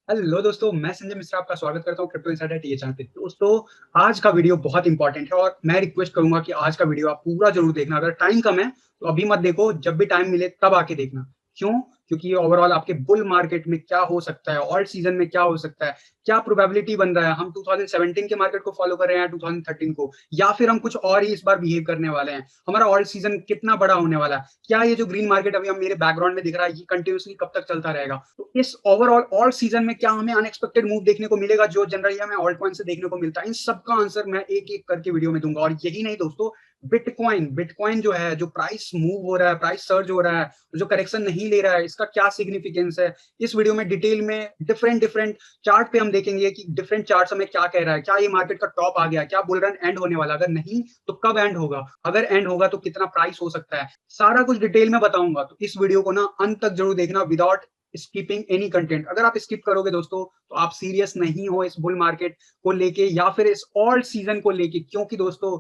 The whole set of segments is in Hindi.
हेलो दोस्तों, मैं संजय मिश्रा आपका स्वागत करता हूँ क्रिप्टो इनसाइडर टीए चैनल पे। दोस्तों, आज का वीडियो बहुत इंपॉर्टेंट है और मैं रिक्वेस्ट करूंगा कि आज का वीडियो आप पूरा जरूर देखना। अगर टाइम कम है तो अभी मत देखो, जब भी टाइम मिले तब आके देखना। क्यों? क्योंकि ये ओवरऑल आपके बुल मार्केट में क्या हो सकता है, ऑल्ट सीजन में क्या हो सकता है, क्या प्रोबेबिलिटी बन रहा है। हम 2017 के मार्केट को फॉलो कर रहे हैं 2013 को, या फिर हम कुछ और ही इस बार बिहेव करने वाले हैं। हमारा ऑल्ट सीजन कितना बड़ा होने वाला है, क्या ये जो ग्रीन मार्केट अभी हम मेरे बैकग्राउंड में दिख रहा है ये कंटिन्यूसली कब तक चलता रहेगा। तो इस ओवरऑल ऑल्ट सीजन में क्या हमें अनएक्सपेक्टेड मूव देखने को मिलेगा जो जनरली हमें ऑल्ट कॉइन से देखने को मिलता है। इन सबका आंसर मैं एक एक करके वीडियो में दूंगा। और यही नहीं दोस्तों, बिटकॉइन बिटकॉइन जो है, जो प्राइस मूव हो रहा है, प्राइस सर्ज हो रहा है, जो करेक्शन नहीं ले रहा है, इसका क्या सिग्निफिकेंस है, इस वीडियो में डिटेल में डिफरेंट डिफरेंट चार्ट पे हम देखेंगे कि डिफरेंट चार्ट हमें क्या कह रहा है। क्या ये मार्केट का टॉप आ गया, क्या बुल रन एंड होने वाला, अगर नहीं तो कब एंड होगा, अगर एंड होगा तो कितना प्राइस हो सकता है, सारा कुछ डिटेल में बताऊंगा। तो इस वीडियो को ना अंत तक जरूर देखना विदाउट स्किपिंग एनी कंटेंट। अगर आप स्किप करोगे दोस्तों तो आप सीरियस नहीं हो इस बुल मार्केट को लेके या फिर इस ऑल्ट सीजन को लेके। क्योंकि दोस्तों,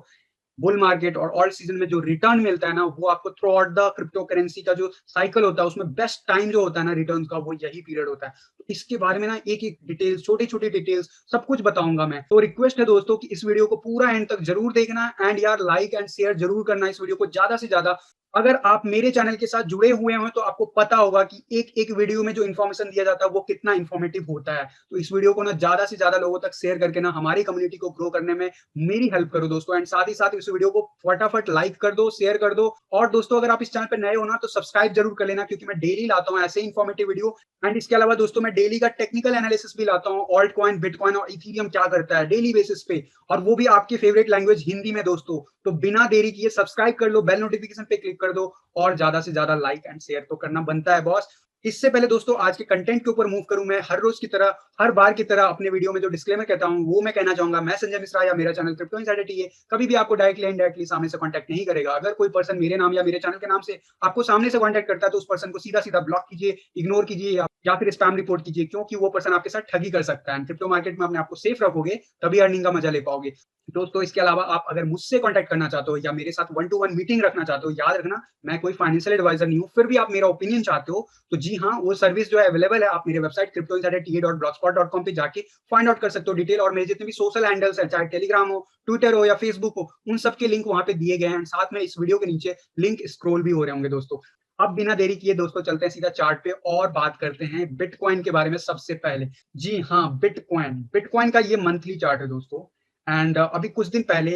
बुल मार्केट और ऑल्ट सीजन में जो रिटर्न मिलता है ना, वो आपको through out the crypto currency का जो साइकिल होता है उसमें बेस्ट टाइम जो होता है ना रिटर्न का, वो यही पीरियड होता है। तो इसके बारे में ना एक एक डिटेल्स, छोटी छोटी डिटेल्स सब कुछ बताऊंगा मैं। तो रिक्वेस्ट है दोस्तों कि इस वीडियो को पूरा एंड तक जरूर देखना एंड यार लाइक एंड शेयर जरूर करना इस वीडियो को ज्यादा से ज्यादा। अगर आप मेरे चैनल के साथ जुड़े हुए हैं तो आपको पता होगा कि एक एक वीडियो में जो इन्फॉर्मेशन दिया जाता है वो कितना इन्फॉर्मेटिव होता है। तो इस वीडियो को ना ज्यादा से ज्यादा लोगों तक शेयर करके ना हमारी कम्युनिटी को ग्रो करने में मेरी हेल्प करो दोस्तों। एंड साथ ही साथ इस वीडियो को फटाफट लाइक कर दो, शेयर कर दो। और दोस्तों, अगर आप इस चैनल पर नए हो ना तो सब्सक्राइब जरूर कर लेना, क्योंकि मैं डेली लाता हूँ ऐसे इन्फॉर्मेटिव वीडियो। एंड इसके अलावा दोस्तों, मैं डेली का टेक्निकल एनालिसिस भी लाता हूँ, ऑल्ट कॉइन, बिटकॉइन और इथेरियम क्या करता है डेली बेसिस पे, और वो भी आपकी फेवरेट लैंग्वेज हिंदी में दोस्तों। तो बिना देरी किए सब्सक्राइब कर लो, बेल नोटिफिकेशन पे क्लिक कर दो और ज्यादा से ज्यादा लाइक एंड शेयर तो करना बनता है बॉस। इससे पहले दोस्तों, आज के कंटेंट के ऊपर मूव करूं, मैं हर रोज की तरह, हर बार की तरह अपने वीडियो में जो डिस्क्लेमर कहता हूं वो मैं कहना चाहूंगा। मैं संजय मिश्रा या मेरा चैनल क्रिप्टो इनसाइडर है कभी भी आपको डायरेक्टली इनडायरेक्टली सामने से कांटेक्ट नहीं करेगा। अगर कोई पर्सन मेरे नाम या मेरे चैनल के नाम से आपको सामने से कांटेक्ट करता है तो उस पर्सन को सीधा सीधा ब्लॉक कीजिए, इग्नोर कीजिए या फिर स्पैम रिपोर्ट कीजिए, क्योंकि वो पर्सन आपके साथ ठगी कर सकता है। क्रिप्टो मार्केट में अपने आपको सेफ रखोगे तभी अर्निंग का मजा ले पाओगे दोस्तों। इसके अलावा आप अगर मुझसे कांटेक्ट करना चाहते हो या मेरे साथ वन टू वन मीटिंग रखना चाहते हो, याद रखना मैं कोई फाइनेंशियल एडवाइजर नहीं हूँ, फिर भी आप मेरा ओपिनियन चाहते हो तो जी हाँ, वो सर्विस जो है अवेलेबल है। आप मेरे वेबसाइट cryptoinsiderta.blogspot.com पे जाके फाइंड आउट कर सकते हो डिटेल। और मेरे जितने भी सोशल हैंडल्स है, चाहे टेलीग्राम हो, ट्विटर हो या फेसबुक हो, उन सबके लिंक वहां पे दिए गए हैं। साथ में इस वीडियो के नीचे लिंक स्क्रॉल भी हो रहे होंगे दोस्तों। अब बिना देरी किए दोस्तों चलते हैं सीधा चार्ट पे और बात करते हैं बिटकॉइन के बारे में सबसे पहले। जी हाँ, बिटकॉइन बिटकॉइन का ये मंथली चार्ट है दोस्तों। एंड अभी कुछ दिन पहले,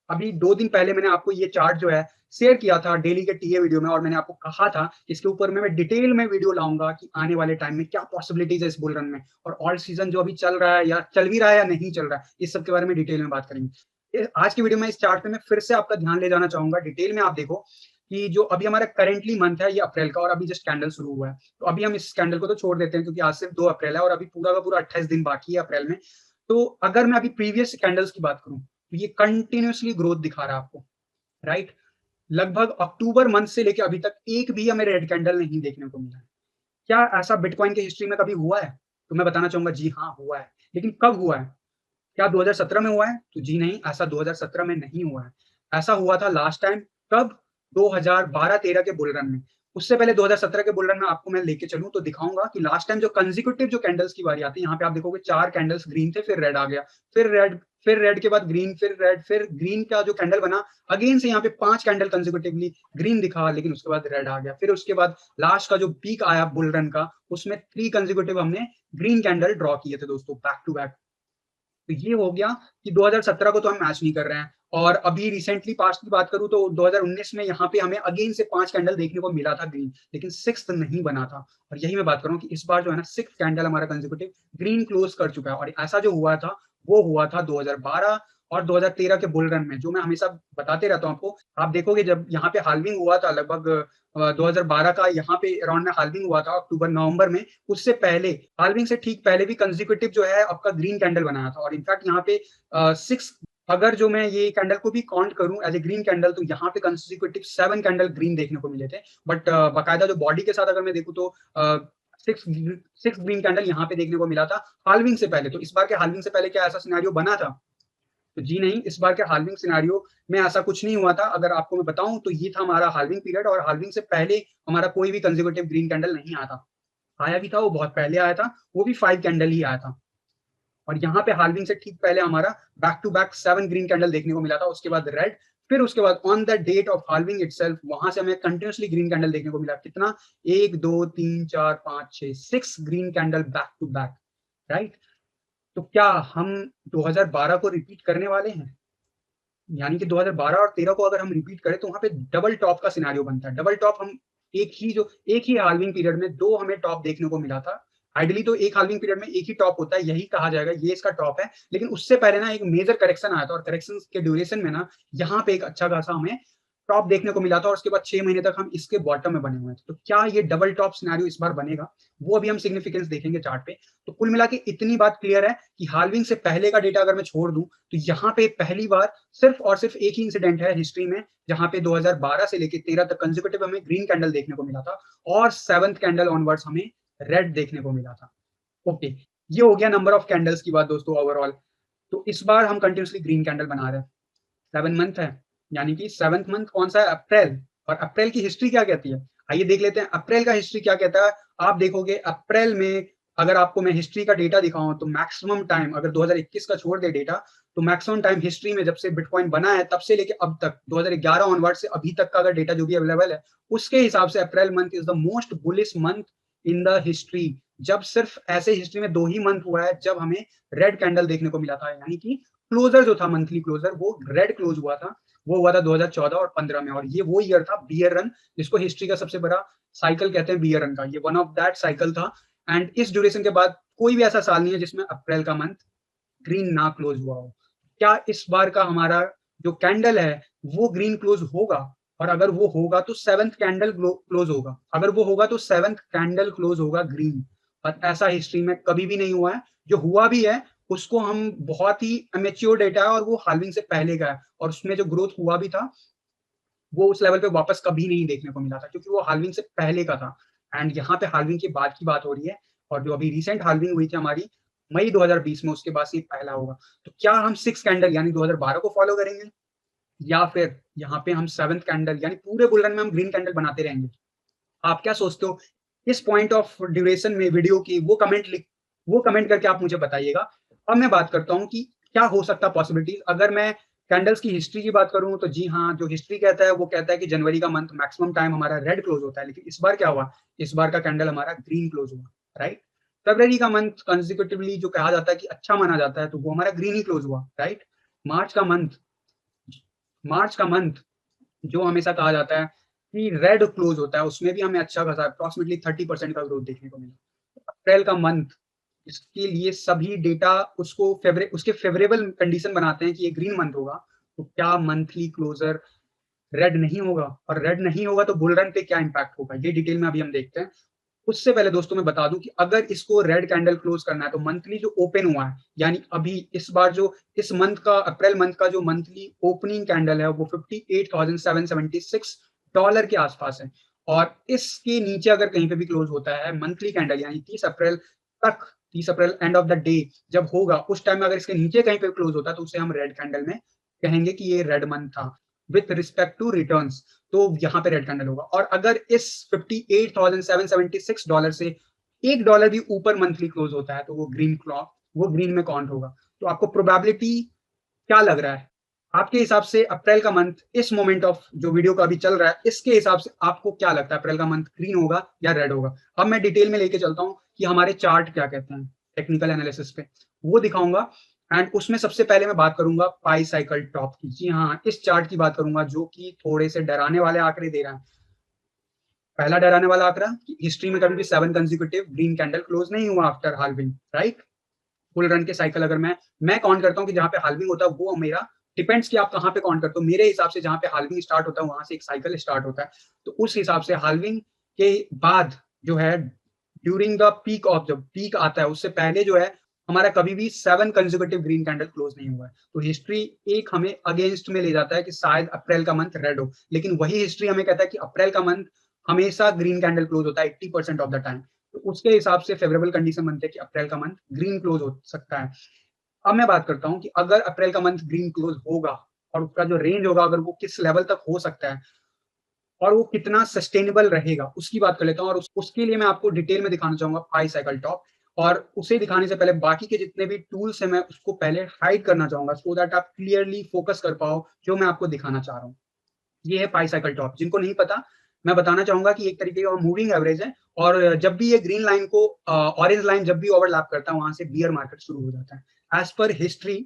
अभी 2 दिन पहले मैंने आपको ये चार्ट जो है शेयर किया था डेली के टीए वीडियो में, और मैंने आपको कहा था इसके ऊपर में मैं डिटेल में वीडियो लाऊंगा कि आने वाले टाइम में क्या पॉसिबिलिटीज है इस बुल रन में, और ऑल सीजन जो अभी चल रहा है या चल भी रहा है या नहीं चल रहा है, इस सब के बारे में डिटेल में बात करेंगे। आज की वीडियो में इस चार्ट पे मैं फिर से आपका ध्यान ले जाना चाहूंगा डिटेल में। आप देखो कि जो अभी हमारा करेंटली मंथ है ये अप्रैल का, और अभी जस्ट कैंडल शुरू हुआ है। तो अभी हम इस कैंडल को तो छोड़ देते हैं क्योंकि आज सिर्फ 2 अप्रैल है और अभी पूरा का पूरा 28 दिन बाकी है अप्रैल में। तो अगर मैं अभी प्रीवियस कैंडल्स की बात करूं तो ये कंटिन्यूअसली ग्रोथ दिखा रहा है आपको, राइट। लगभग अक्टूबर मंथ से लेके अभी तक एक भी हमें रेड कैंडल नहीं देखने को मिला है। क्या ऐसा बिटकॉइन की हिस्ट्री में कभी हुआ है? तो मैं बताना चाहूंगा जी हाँ, हुआ है। लेकिन कब हुआ है? क्या 2017 में हुआ है? तो जी नहीं, ऐसा 2017 में नहीं हुआ है। ऐसा हुआ था लास्ट टाइम, कब? 2012-13 के बुल रन में। उससे पहले 2017 के बुल रन में आपको मैं लेके चलूं तो दिखाऊंगा कि लास्ट टाइम जो कंसेक्यूटिव जो कैंडल्स की बारी आती है, यहाँ पे आप देखोगे 4 कैंडल्स ग्रीन थे, फिर रेड आ गया, फिर रेड, फिर रेड के बाद ग्रीन, फिर रेड, फिर ग्रीन का जो कैंडल बना, अगेन से यहाँ पे 5 कैंडल कंसेक्यूटिवली ग्रीन दिखा, लेकिन उसके बाद रेड आ गया। फिर उसके बाद लास्ट का जो पीक आया बुल रन का, उसमें 3 कंसेक्यूटिव हमने ग्रीन कैंडल ड्रॉ किए थे दोस्तों, बैक टू बैक। तो ये हो गया कि 2017 को तो हम मैच नहीं कर रहे हैं। और अभी रिसेंटली पास्ट की बात करूं तो 2019 में यहाँ पे हमें अगेन से 5 कैंडल देखने को मिला था ग्रीन, लेकिन 6th नहीं बना था। और यही मैं बात कर रहा हूँ कि इस बार जो है ना 6th कैंडल हमारा कंसेक्यूटिव ग्रीन क्लोज कर चुका है। और ऐसा जो हुआ था वो हुआ था 2012 और 2013 के बुल रन में, जो मैं हमेशा बताते रहता हूँ आपको। आप देखोगे जब यहाँ पे हाल्विंग हुआ था लगभग 2012 का, यहाँ पे अराउंड में हाल्विंग हुआ था अक्टूबर नवंबर में, उससे पहले, हाल्विंग से ठीक पहले भी कंसेक्यूटिव जो है आपका ग्रीन कैंडल बनाया था। और इनफैक्ट यहाँ पे 6, अगर जो मैं ये कैंडल को भी काउंट करूं एज ए ग्रीन कैंडल, तो यहाँ पे कंसेक्यूटिव 7 कैंडल ग्रीन देखने को मिले थे। बट बाकायदा जो बॉडी के साथ अगर मैं देखूं तो 6 ग्रीन कैंडल यहाँ पे देखने को मिला था हाल्विंग से पहले। तो इस बार के हाल्विंग से पहले क्या ऐसा सिनेरियो बना था? तो जी नहीं, इस बार के हाल्विंग सिनेरियो में ऐसा कुछ नहीं हुआ था। अगर आपको मैं बताऊं तो ये था हमारा हाल्विंग पीरियड, और हाल्विंग से पहले हमारा कोई भी कंसेक्यूटिव ग्रीन कैंडल नहीं आया था। आया भी था, वो बहुत पहले आया था, वो भी 5 कैंडल ही आया था। और यहाँ पे हाल्विंग से ठीक पहले हमारा back to back 7 green candle देखने को मिला था, उसके बाद रेड, फिर उसके बाद on the date of halving itself वहां से हमें कंटिन्यूसली ग्रीन कैंडल देखने को मिला। कितना? 1 2 3 4 5 6 green candle back to back, right. तो क्या हम 2012 को रिपीट करने वाले हैं? यानी कि 2012 और 13 को अगर हम रिपीट करें तो वहां पे डबल टॉप का सिनेरियो बनता है। डबल टॉप हम एक ही हाल्विंग पीरियड में दो हमें टॉप देखने को मिला था। आइडली तो एक हाल्विंग पीरियड में एक ही टॉप होता है, यही कहा जाएगा, ये इसका टॉप है। लेकिन उससे पहले ना एक मेजर करेक्शन आया था, और करेक्शन के ड्यूरेशन में ना यहाँ पे एक अच्छा खासा हमें टॉप देखने को मिला था, और उसके बाद 6 महीने तक हम इसके बॉटम में बने हुए हैं। तो क्या ये डबल टॉप सिनेरियो इस बार बनेगा? वो अभी हम सिग्निफिकेंस देखेंगे चार्ट पे। तो कुल मिला के इतनी बात क्लियर है कि हाल्विंग से पहले का डेटा अगर मैं छोड़ दूं तो यहाँ पे पहली बार सिर्फ और सिर्फ एक ही इंसिडेंट है हिस्ट्री में जहां पे 2012 से लेकर 13 तक कंसेक्यूटिव हमें ग्रीन कैंडल देखने को मिला था, और 7th कैंडल ऑनवर्ड्स हमें रेड देखने को मिला था। ओके, ये हो गया नंबर ऑफ कैंडल्स की बात दोस्तों ओवरऑल। तो इस बार हम कंटिन्यूसली ग्रीन कैंडल बना रहे हैं। 7 मंथ है, यानी कि 7th मंथ कौन सा है? अप्रैल। और अप्रैल की हिस्ट्री क्या कहती है, आइए देख लेते हैं अप्रैल का हिस्ट्री क्या कहता है। आप देखोगे अप्रैल में, अगर आपको मैं हिस्ट्री का डेटा दिखाऊं तो मैक्सिमम टाइम, अगर 2021 का छोड़ दे डेटा, तो मैक्सिमम टाइम हिस्ट्री में जब से बिटकॉइन बना है तब से लेके अब तक 2011 ऑनवर्ड से अभी तक का अगर डेटा जो भी अवेलेबल है, उसके हिसाब से April month is the most bullish month in the history. जब सिर्फ ऐसे हिस्ट्री में 2 ही मंथ हुआ है जब हमें रेड कैंडल देखने को मिला था, यानी कि क्लोजर जो था, मंथली क्लोजर, वो रेड क्लोज हुआ था। वो हुआ था 2014 और 15 में, और ये वो ईयर था बियर रन, जिसको हिस्ट्री का सबसे बड़ा साइकिल कहते हैं बियर रन का, ये वन ऑफ दैट साइकिल था। एंड इस ड्यूरेशन के बाद कोई भी ऐसा साल नहीं है जिसमें अप्रैल का मंथ ग्रीन ना क्लोज हुआ हो। क्या इस बार का हमारा जो कैंडल है वो ग्रीन क्लोज होगा? और अगर वो होगा तो 7th कैंडल क्लोज होगा, अगर वो होगा तो 7th कैंडल क्लोज होगा ग्रीन। और ऐसा हिस्ट्री में कभी भी नहीं हुआ है। जो हुआ भी है उसको हम बहुत ही अमेच्योर डेटा है, और वो हाल्विंग से पहले का है, और उसमें जो ग्रोथ हुआ भी था वो उस लेवल पे वापस कभी नहीं देखने को मिला था, क्योंकि वो हाल्विंग से पहले का था। एंड यहाँ पे हाल्विंग के बाद की बात हो रही है, और जो अभी रिसेंट हाल्विंग हुई थी हमारी मई 2020 में, उसके बाद से पहला होगा। तो क्या हम 6 कैंडल यानी 2012 को फॉलो करेंगे, या फिर यहाँ पे हम 7th कैंडल यानी पूरे बुल रन में हम ग्रीन कैंडल बनाते रहेंगे? आप क्या सोचते हो इस पॉइंट ऑफ ड्यूरेशन में वीडियो की? वो कमेंट करके आप मुझे बताइएगा। अब मैं बात करता हूँ कि क्या हो सकता पॉसिबिलिटीज। अगर मैं कैंडल्स की हिस्ट्री की बात करूं तो जी हाँ, जो हिस्ट्री कहता है वो कहता है कि जनवरी का मंथ मैक्सिमम टाइम हमारा रेड क्लोज होता है, लेकिन इस बार क्या हुआ? इस बार का कैंडल हमारा ग्रीन क्लोज हुआ, राइट। फरवरी का मंथ कंसेक्यूटिवली जो कहा जाता है कि अच्छा माना जाता है, तो वो हमारा ग्रीन ही क्लोज हुआ, राइट। मार्च का मंथ मार्च का मंथ जो हमेशा कहा जाता है कि रेड क्लोज होता है, उसमें भी हमें अच्छा खासा अप्रोक्सीमेटली 30% का ग्रोथ देखने को मिला। अप्रैल का मंथ, इसके लिए सभी डेटा उसके फेवरेबल कंडीशन बनाते हैं कि ये ग्रीन मंथ होगा। तो क्या मंथली क्लोजर रेड नहीं होगा? और रेड नहीं होगा तो बुल रन पे क्या इंपैक्ट होगा, ये डिटेल में अभी हम देखते हैं। उससे पहले दोस्तों मैं बता दूं कि अगर इसको रेड कैंडल क्लोज करना है तो मंथली जो ओपन हुआ है, यानी अभी इस बार जो इस मंथ का अप्रैल मंथ का जो मंथली ओपनिंग कैंडल है वो $58,776 के आसपास है। और इसके नीचे अगर कहीं पे भी क्लोज होता है मंथली कैंडल, यानी 30 अप्रैल तक, 30 अप्रैल एंड ऑफ द डे जब होगा, उस टाइम में अगर इसके नीचे कहीं पे क्लोज होता है तो उसे हम रेड कैंडल में कहेंगे कि ये रेड मंथ था विथ रिस्पेक्ट टू रिटर्न्स। तो यहाँ पे रेड कैंडल होगा। और अगर इस $58,776 से $1 भी ऊपर मंथली क्लोज होता है तो वो ग्रीन में काउंट होगा। तो आपको प्रोबेबिलिटी क्या लग रहा है? आपके हिसाब से अप्रैल का मंथ इस मोमेंट ऑफ जो वीडियो का अभी चल रहा है, इसके हिसाब से आपको क्या लगता है अप्रैल का मंथ ग्रीन होगा या रेड होगा? अब मैं डिटेल में लेके चलता हूँ कि हमारे चार्ट क्या कहते हैं, टेक्निकल एनालिसिस पे वो दिखाऊंगा। एंड उसमें सबसे पहले मैं बात करूंगा पाई साइकिल टॉप की। जी हाँ, इस चार्ट की बात करूंगा जो कि थोड़े से डराने वाले आंकड़े दे रहा है। पहला डराने वाला आंकड़ा कि हिस्ट्री में कभी भी 7 कंसेक्यूटिव ग्रीन कैंडल क्लोज नहीं हुआ after halving, right. Full run के साइकिल अगर मैं काउंट करता हूँ कि जहाँ पे हाल्विंग होता है वो मेरा डिपेंड्स कि आप कहाँ पे काउंट करते हो। मेरे हिसाब से जहाँ पे हाल्विंग स्टार्ट होता है वहां से एक साइकिल स्टार्ट होता है। तो उस हिसाब से हाल्विंग के बाद जो है, ड्यूरिंग द पीक ऑफ, जब पीक आता है उससे पहले जो है हमारा कभी भी 7 कंसेक्यूटिव ग्रीन कैंडल क्लोज नहीं हुआ है। तो हिस्ट्री एक हमें अगेंस्ट में ले जाता है कि शायद अप्रैल का मंथ रेड हो, लेकिन वही हिस्ट्री हमें कहता है कि अप्रैल का मंथ हमेशा ग्रीन कैंडल क्लोज होता है 80% ऑफ द टाइम। तो उसके हिसाब से फेवरेबल कंडीशन बनते हैं कि अप्रैल का मंथ ग्रीन क्लोज हो सकता है। अब मैं बात करता हूँ कि अगर अप्रैल का मंथ ग्रीन क्लोज होगा और उसका जो रेंज होगा अगर वो किस लेवल तक हो सकता है, और वो कितना सस्टेनेबल रहेगा उसकी बात कर लेता हूँ, और उसके लिए मैं आपको डिटेल में दिखाना चाहूंगा पाई साइकिल टॉप। और उसे दिखाने से पहले बाकी के जितने भी टूल्स हैं मैं उसको पहले हाइड करना चाहूंगा, सो दैट आप क्लियरली फोकस कर पाओ जो मैं आपको दिखाना चाह रहा हूँ। ये है पाई साइकिल टॉप। जिनको नहीं पता, मैं बताना चाहूंगा कि एक तरीके का मूविंग एवरेज है, और जब भी ये ग्रीन लाइन को ऑरेंज लाइन जब भी ओवरलैप करता है, वहां से बियर मार्केट शुरू हो जाता है। As per history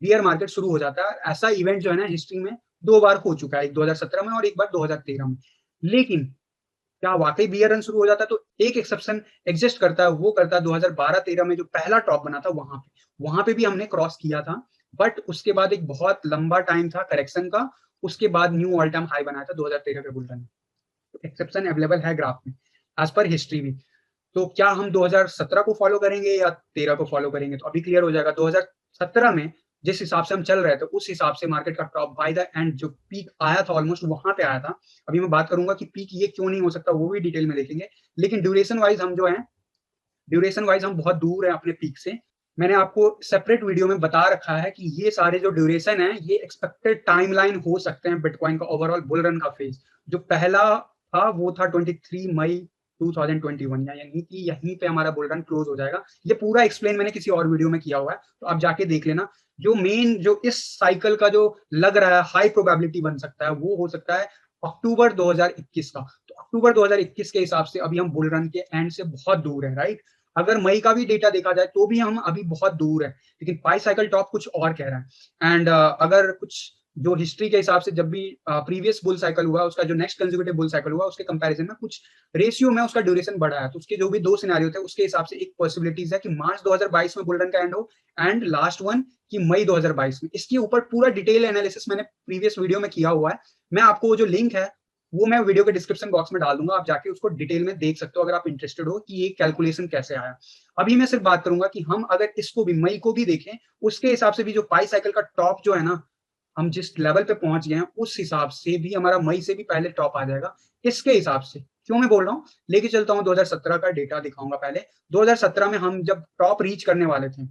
beer market शुरू हो जाता है। ऐसा इवेंट जो है ना हिस्ट्री में 2 बार हो चुका है, एक 2017 में और एक बार 2013 में। लेकिन क्या वाकई बियर रन शुरू हो जाता है? तो एक एक्सेप्शन एग्जिस्ट करता है, वो करता है 2012-13 में जो पहला टॉप बना था वहां पे भी हमने क्रॉस किया था। बट उसके बाद एक बहुत लंबा टाइम था करेक्शन का, उसके बाद न्यू ऑल टाइम हाई बनाया था 2013 के बुल रन में। तो एक्सेप्शन अवेलेबल है ग्राफ में एज पर हिस्ट्री भी। तो क्या हम 2017 को फॉलो करेंगे या 13 को फॉलो करेंगे? तो अभी क्लियर हो जाएगा। 2017 में जिस हिसाब से हम चल रहे थे उस हिसाब से मार्केट का टॉप बाय द एंड जो पीक आया था ऑलमोस्ट वहां पे आया था। अभी मैं बात करूंगा कि पीक ये क्यों नहीं हो सकता, वो भी डिटेल में देखेंगे। लेकिन ड्यूरेशन वाइज हम जो है, ड्यूरेशन वाइज हम बहुत दूर है अपने पीक से। मैंने आपको सेपरेट वीडियो में बता रखा है कि ये सारे जो ड्यूरेशन है ये एक्सपेक्टेड टाइमलाइन हो सकते हैं बिटकॉइन का ओवरऑल बुल रन का फेज। जो पहला था वो था 23 मई 2021, यानी कि यहीं पे हमारा बुल रन क्लोज हो जाएगा। ये पूरा एक्सप्लेन मैंने किसी और वीडियो में किया हुआ है, तो आप जाके देख लेना। जो मेन जो इस साइकिल का जो लग रहा है हाई प्रोबेबिलिटी बन सकता है वो हो सकता है अक्टूबर 2021 का। तो अक्टूबर 2021 के हिसाब से अभी हम बुल रन के एंड से बहुत दूर है, राइट। अगर मई का भी डेटा देखा जाए तो भी हम अभी बहुत दूर है, लेकिन पाई साइकिल टॉप कुछ और कह रहा है। एंड अगर कुछ जो हिस्ट्री के हिसाब से जब भी प्रीवियस बुल साइकिल हुआ उसका जो नेक्स्ट कंसेक्यूटिव बुल साइकिल हुआ उसके कंपैरिजन में कुछ रेशियो में उसका ड्यूरेशन बढ़ा है, तो उसके जो भी दो सिनेरियो थे उसके हिसाब से एक पॉसिबिलिटीज है कि मार्च 2022 में बुल रन का एंड हो, एंड लास्ट वन कि मई 2022 में। इसके ऊपर पूरा डिटेल एनालिसिस मैंने प्रीवियस वीडियो में किया हुआ है। मैं आपको वो जो लिंक है वो मैं वीडियो के डिस्क्रिप्शन बॉक्स में डाल दूंगा, आप जाके उसको डिटेल में देख सकते हो अगर आप इंटरेस्टेड हो कि ये कैलकुलेशन कैसे आया। अभी मैं सिर्फ बात करूंगा कि हम अगर इसको भी मई को भी देखें उसके हिसाब से भी जो पाई साइकिल का टॉप जो है ना, हम जिस लेवल पे पहुंच गए हैं उस हिसाब से भी हमारा मई से भी पहले टॉप आ जाएगा। इसके हिसाब से क्यों मैं बोल रहा हूँ, लेके चलता हूँ 2017 का डेटा दिखाऊंगा पहले। 2017 में हम जब टॉप रीच करने वाले थे,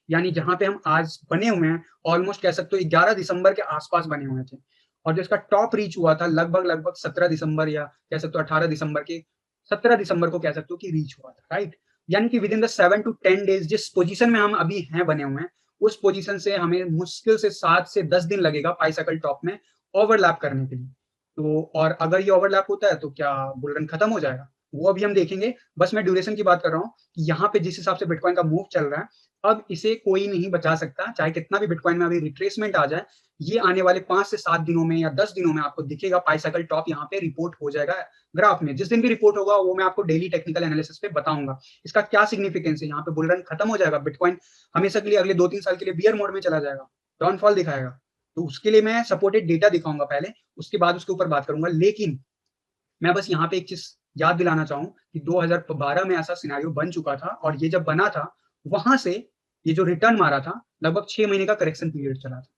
यानी जहां पे हम आज बने हुए हैं, ऑलमोस्ट कह सकते हो 11 दिसंबर के आसपास बने हुए थे, और जो इसका टॉप रीच हुआ था लगभग लगभग 17 दिसंबर, या कह सकते हो 18 दिसंबर के, 17 दिसंबर को कह सकते हो कि रीच हुआ था, राइट। यानी कि with in the 7 to 10 days जिस पोजीशन में हम अभी हैं बने हुए हैं, उस पोजीशन से हमें मुश्किल से 7 से 10 दिन लगेगा पाई साइकिल टॉप में ओवरलैप करने के लिए। तो और अगर ये ओवरलैप होता है तो क्या बुल रन खत्म हो जाएगा, वो अभी हम देखेंगे। बस मैं ड्यूरेशन की बात कर रहा हूँ कि यहाँ पे जिस हिसाब से बिटकॉइन का मूव चल रहा है, अब इसे कोई नहीं बचा सकता, चाहे कितना भी बिटकॉइन में अभी रिट्रेसमेंट आ जाए। ये आने वाले 5 से 7 दिनों में या 10 दिनों में आपको दिखेगा पाई साइकिल टॉप यहाँ पे रिपोर्ट हो जाएगा ग्राफ में। जिस दिन भी रिपोर्ट होगा वो मैं आपको डेली टेक्निकल एनालिसिस पे बताऊंगा इसका क्या सिग्निफिकेंस है। यहाँ पे बुल रन खत्म हो जाएगा, बिटकॉइन हमेशा के लिए अगले 2-3 साल के लिए बियर मोड में चला जाएगा, डाउनफॉल दिखाएगा। तो उसके लिए मैं सपोर्टेड डेटा दिखाऊंगा पहले, उसके बाद उसके ऊपर बात करूंगा। लेकिन मैं बस यहाँ पे एक चीज याद दिलाना चाहूँ कि 2012 में ऐसा सिनेरियो बन चुका था, और ये जब बना था वहां से ये जो रिटर्न मारा था लगभग 6 महीने का करेक्शन पीरियड चला था,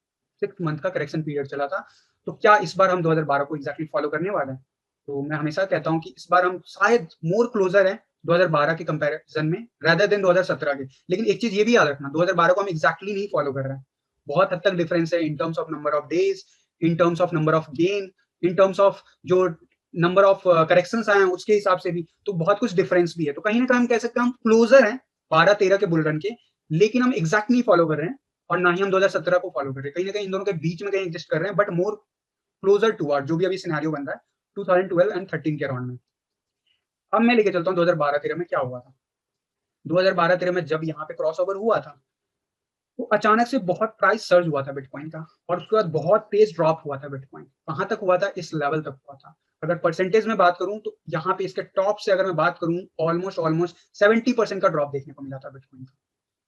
6 मंथ का करेक्शन पीरियड चला था। तो क्या इस बार हम 2012 को एग्जैक्टली फॉलो करने वाले हैं? तो मैं हमेशा कहता हूँ कि इस बार हम शायद मोर क्लोजर है 2012 के कंपैरिजन में रादर देन 2017 के। लेकिन एक चीज ये भी याद रखना, 2012 को हम एग्जैक्टली नहीं फॉलो कर रहे हैं, बहुत हद तक डिफरेंस है in terms of number of days, in terms of number of gain, in terms of जो नंबर ऑफ करेक्शंस आए हैं उसके हिसाब से भी तो बहुत कुछ डिफरेंस भी है। तो कहीं ना कहीं हम कह सकते हैं हम क्लोजर हैं 12-13 के बुल रन के, लेकिन हम एग्जैक्ट नहीं फॉलो कर रहे हैं, और ना ही हम 2017 को फॉलो कर रहे हैं। कहीं ना कहीं इन दोनों के बीच में कहीं एग्जिस्ट कर रहे हैं, but more closer to our जो भी अभी सिनेरियो बन रहा है 2012 एंड 13 के अराउंड में। अब मैं लेके चलता हूँ 2012-13 में क्या हुआ था। 2012-13 में जब यहाँ पे क्रॉस ओवर हुआ था तो अचानक से बहुत प्राइस सर्ज हुआ था बिटकॉइन का, और उसके बाद बहुत तेज ड्रॉप हुआ था बिटकॉइन। कहाँ तक हुआ था? इस लेवल तक हुआ था। अगर परसेंटेज में बात करूं तो यहाँ पे इसके टॉप से अगर मैं बात करूं ऑलमोस्ट ऑलमोस्ट 70% का ड्रॉप देखने को मिला था बिटकॉइन का।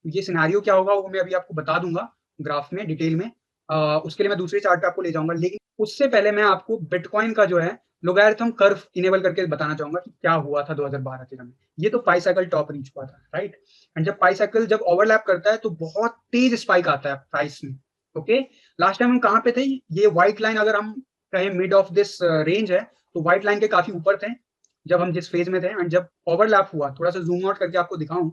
ये सिनेरियो क्या होगा वो मैं अभी आपको बता दूंगा ग्राफ में डिटेल में। उसके लिए मैं दूसरे चार्ट पे आपको ले जाऊंगा, लेकिन उससे पहले मैं आपको बिटकॉइन का जो है लोगारिथम कर्व इनेबल करके बताना चाहूंगा कि क्या हुआ था 2012-13 में। ये तो पाई साइकिल टॉप रीच हुआ था, राइट। एंड जब पाई साइकिल जब ओवरलैप करता है तो बहुत तेज स्पाइक आता है प्राइस में। ओके, लास्ट टाइम हम कहाँ पे थे? ये व्हाइट लाइन अगर हम कहें मिड ऑफ दिस रेंज है तो व्हाइट लाइन के काफी ऊपर थे जब हम जिस फेज में थे। एंड जब ओवरलैप हुआ, थोड़ा सा जूम आउट करके आपको दिखाऊं,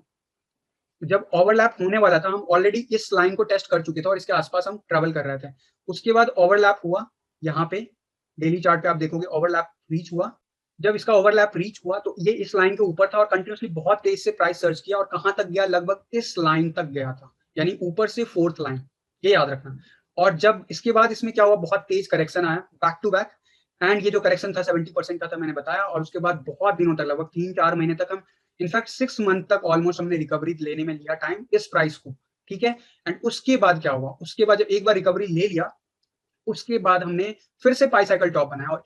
जब ओवरलैप होने वाला था हम ऑलरेडी इस लाइन को टेस्ट कर चुके थे और इसके आसपास हम ट्रेवल कर रहे थे। उसके बाद ओवरलैप हुआ यहाँ पे, डेली चार्ट पे आप देखोगे ओवरलैप रीच हुआ। जब इसका ओवरलैप रीच हुआ तो ये इस लाइन के ऊपर था और कंटिन्यूसली बहुत तेज से प्राइस सर्च किया और कहां तक गया, लगभग इस लाइन तक गया था, यानी ऊपर से फोर्थ लाइन, ये याद रखना। और जब इसके बाद इसमें क्या हुआ, बहुत तेज करेक्शन आया बैक टू बैक, एंड ये जो करेक्शन था 70% का था, मैंने बताया। और उसके बाद बहुत दिनों तक, लगभग 3-4 महीने तक, हम इनफैक्ट 6 मंथ तक ऑलमोस्ट हमने रिकवरी लेने में लिया टाइम इस प्राइस को, ठीक है। एंड उसके बाद क्या हुआ, उसके बाद जब एक बार रिकवरी ले लिया, उसके बाद हमने फिर से पाई साइकिल टॉप बनाया और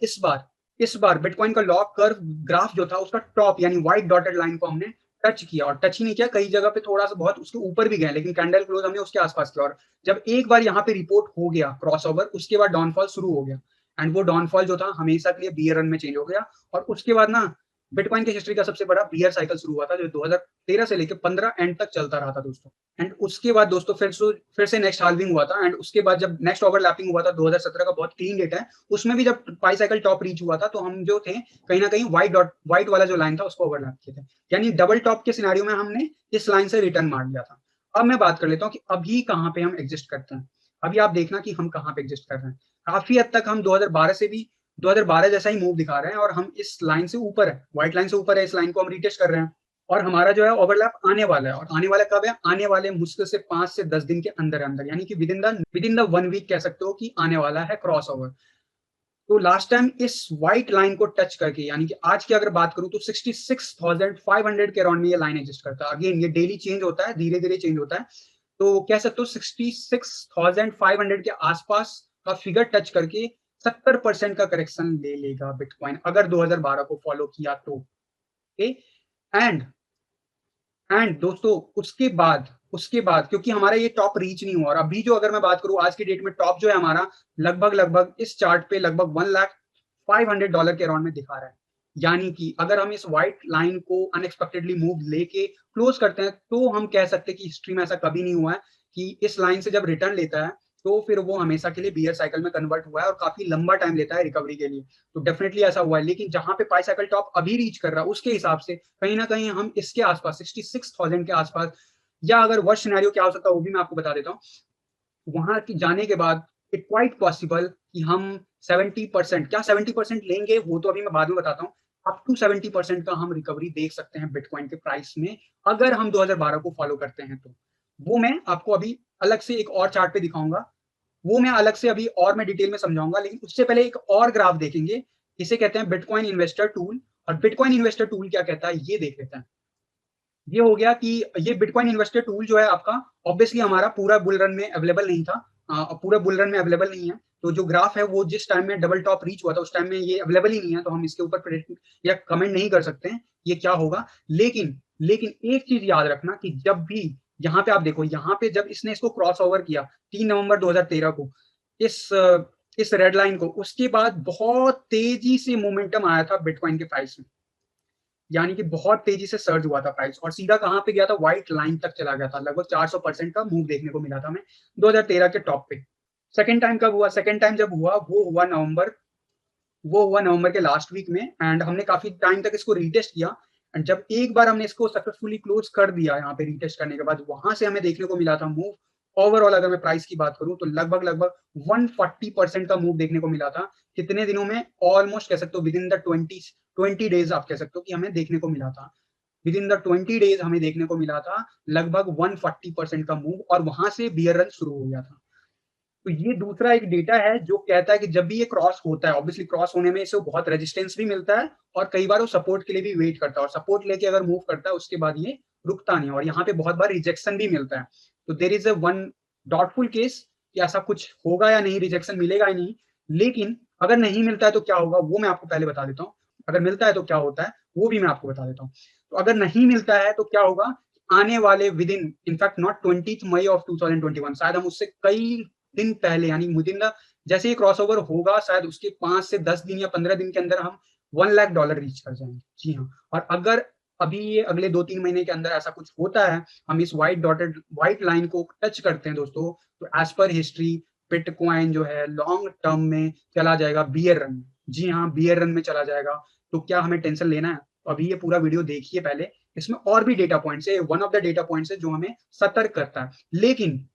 इस बार बिटकॉइन का लॉग कर्व ग्राफ जो था उसका टॉप यानी व्हाइट डॉटेड लाइन को हमने टच किया, और टच ही नहीं किया, कई जगह पे थोड़ा सा बहुत उसके ऊपर भी गए, लेकिन कैंडल क्लोज हमने उसके आसपास किया। और जब एक बार यहाँ पे रिपोर्ट हो गया क्रॉसओवर, उसके बाद डाउनफॉल शुरू हो गया, एंड वो डाउनफॉल जो था हमेशा के लिए बियर रन में चेंज हो गया। और उसके बाद ना बिटकॉइन की हिस्ट्री का सबसे बड़ा बियर साइकिल शुरू हुआ था, जो 2013 से लेकर 15 एंड तक चलता रहा था दोस्तों। एंड उसके बाद दोस्तों फिर से नेक्स्ट हाल्विंग हुआ था, एंड उसके बाद जब नेक्स्ट ओवरलैपिंग हुआ था 2017 का, बहुत क्लीन डेटा है उसमें भी, जब पाई साइकिल टॉप रीच हुआ था तो हम जो थे कहीं ना कहीं व्हाइट वाला जो लाइन था उसको ओवरलैप किए थे, यानी डबल टॉप के सिनेरियो में हमने इस लाइन से रिटर्न मार लिया था। अब मैं बात कर लेता हूँ कि अभी कहाँ पे हम एग्जिस्ट करते हैं। अभी आप देखना कि हम कहाँ पे एग्जिस्ट कर रहे हैं। काफी हद तक हम 2012 से भी 2012 जैसा ही मूव दिखा रहे हैं, और हम इस लाइन से ऊपर है, व्हाइट लाइन से ऊपर है, इस लाइन को हम रीटेस्ट कर रहे हैं। और हमारा जो है ओवरलैप आने वाला है, और आने वाला कब है, आने वाले मुश्किल से 5 से 10 दिन के अंदर अंदर, यानी कि विद इन द 1 वीक कह सकते हो कि आने वाला है क्रॉस ओवर। तो लास्ट टाइम इस व्हाइट लाइन को टच करके, यानी कि आज की अगर बात करूं तो 66,500 के अराउंड में ये लाइन एग्जिस्ट करता है। अगेन ये डेली चेंज होता है, धीरे धीरे चेंज होता है, तो कह सकते हो 66,500 के आसपास का फिगर टच करके 70% का करेक्शन ले लेगा बिटकॉइन, अगर 2012 को फॉलो किया तो। ओके, एंड दोस्तों उसके बाद क्योंकि हमारा ये टॉप रीच नहीं हुआ, और अभी जो अगर मैं बात करूं आज की डेट में, टॉप जो है हमारा लगभग इस चार्ट पे लगभग $1,500 के अराउंड में दिखा रहा है। यानी कि अगर हम इस व्हाइट लाइन को अनएक्सपेक्टेडली मूव लेके क्लोज करते हैं, तो हम कह सकते हैं कि हिस्ट्री में ऐसा कभी नहीं हुआ है कि इस लाइन से जब रिटर्न लेता है तो फिर वो हमेशा के लिए बियर साइकिल में कन्वर्ट हुआ है, और काफी लंबा टाइम लेता है रिकवरी के लिए। तो डेफिनेटली ऐसा हुआ है, लेकिन जहां पे पाई साइकिल टॉप अभी रीच कर रहा है उसके हिसाब से कहीं ना कहीं हम इसके आसपास 66,000 के आसपास, या अगर वर्स्ट सिनेरियो क्या हो सकता है वो भी मैं आपको बता देता हूँ। वहां की जाने के बाद इट क्वाइट पॉसिबल कि हम 70%, क्या 70% लेंगे वो तो अभी मैं बाद में बताता हूँ, अप टू 70% का हम रिकवरी देख सकते हैं बिटकॉइन के प्राइस में, अगर हम 2012 को फॉलो करते हैं तो। वो मैं आपको अभी अलग से एक और चार्ट पे दिखाऊंगा, वो मैं अलग से अभी और मैं डिटेल में समझाऊंगा, लेकिन उससे पहले एक और ग्राफ देखेंगे, इसे कहते हैं बिटकॉइन इन्वेस्टर टूल। और बिटकॉइन इन्वेस्टर टूल क्या कहता है ये देख लेते हैं। ये हो गया कि ये बिटकॉइन इन्वेस्टर टूल जो है आपका, ऑब्वियसली हमारा पूरा बुल रन में अवेलेबल नहीं था, पूरा बुल रन में अवेलेबल नहीं है, तो जो ग्राफ है वो जिस टाइम में डबल टॉप रीच हुआ था उस टाइम में ये अवेलेबल ही नहीं है, तो हम इसके ऊपर प्रेडिक्ट या कमेंट नहीं कर सकते हैं ये क्या होगा। लेकिन एक चीज याद रखना कि जब भी यहाँ पे आप देखो, यहाँ पे जब इसने इसको क्रॉस ओवर किया 3 नवंबर 2013 को, इस इस रेड लाइन को, उसके बाद बहुत तेजी से मोमेंटम आया था बिटकॉइन के प्राइस में, यानी कि बहुत तेजी से सर्ज हुआ था प्राइस, और सीधा कहां पे गया था, व्हाइट लाइन तक चला गया था, लगभग 400% का मूव देखने को मिला था हमें 2013 के टॉप पे। सेकेंड टाइम कब हुआ, सेकेंड टाइम जब हुआ वो हुआ नवंबर के लास्ट वीक में, एंड हमने काफी टाइम तक इसको रीटेस्ट किया। एंड जब एक बार हमने इसको सक्सेसफुली क्लोज कर दिया यहाँ पे रीटेस्ट करने के बाद, वहां से हमें देखने को मिला था मूव, ओवरऑल अगर मैं प्राइस की बात करूं तो लगभग 140% का मूव देखने को मिला था। कितने दिनों में, ऑलमोस्ट कह सकते हो विद इन द 20 डेज आप कह सकते हो कि हमें देखने को मिला था, विद इन द 20 डेज हमें देखने को मिला था लगभग 140% का मूव, और वहां से बियर रन शुरू हो गया था। तो ये दूसरा एक डेटा है जो कहता है कि जब भी ये क्रॉस होता है, ऑब्वियसली क्रॉस होने में इसे बहुत रेजिस्टेंस भी मिलता है, और कई बार वो सपोर्ट के लिए भी वेट करता है, और सपोर्ट लेके अगर मूव करता है उसके बाद ये रुकता नहीं, और यहाँ पे बहुत बार रिजेक्शन भी मिलता है। तो there is a one doubtful case कि ऐसा कुछ होगा या नहीं, रिजेक्शन मिलेगा या नहीं। लेकिन अगर नहीं मिलता है तो क्या होगा वो मैं आपको पहले बता देता हूँ, अगर मिलता है तो क्या होता है वो भी मैं आपको बता देता हूँ। तो अगर नहीं मिलता है तो क्या होगा, आने वाले within in fact not 20 May of 2021, शायद हम उससे कई दिन पहले, यानी विद इन द, जैसे ही क्रॉस ओवर होगा शायद उसके 5 से 10 दिन या 15 दिन के अंदर हम $1 लाख रीच कर जाएंगे। जी हाँ, और अगर अभी ये अगले 2-3 महीने के अंदर ऐसा कुछ होता है, हम इस व्हाइट लाइन को टच करते हैं दोस्तों, तो एज पर हिस्ट्री बिटकॉइन जो है लॉन्ग टर्म में चला जाएगा बियर रन में। जी हाँ, बियर रन में चला जाएगा। तो क्या हमें टेंशन लेना है, तो अभी ये पूरा वीडियो देखिए पहले, इसमें और भी डेटा पॉइंट्स है, one of the data points है जो हमें सतर्क करता है। लेकिन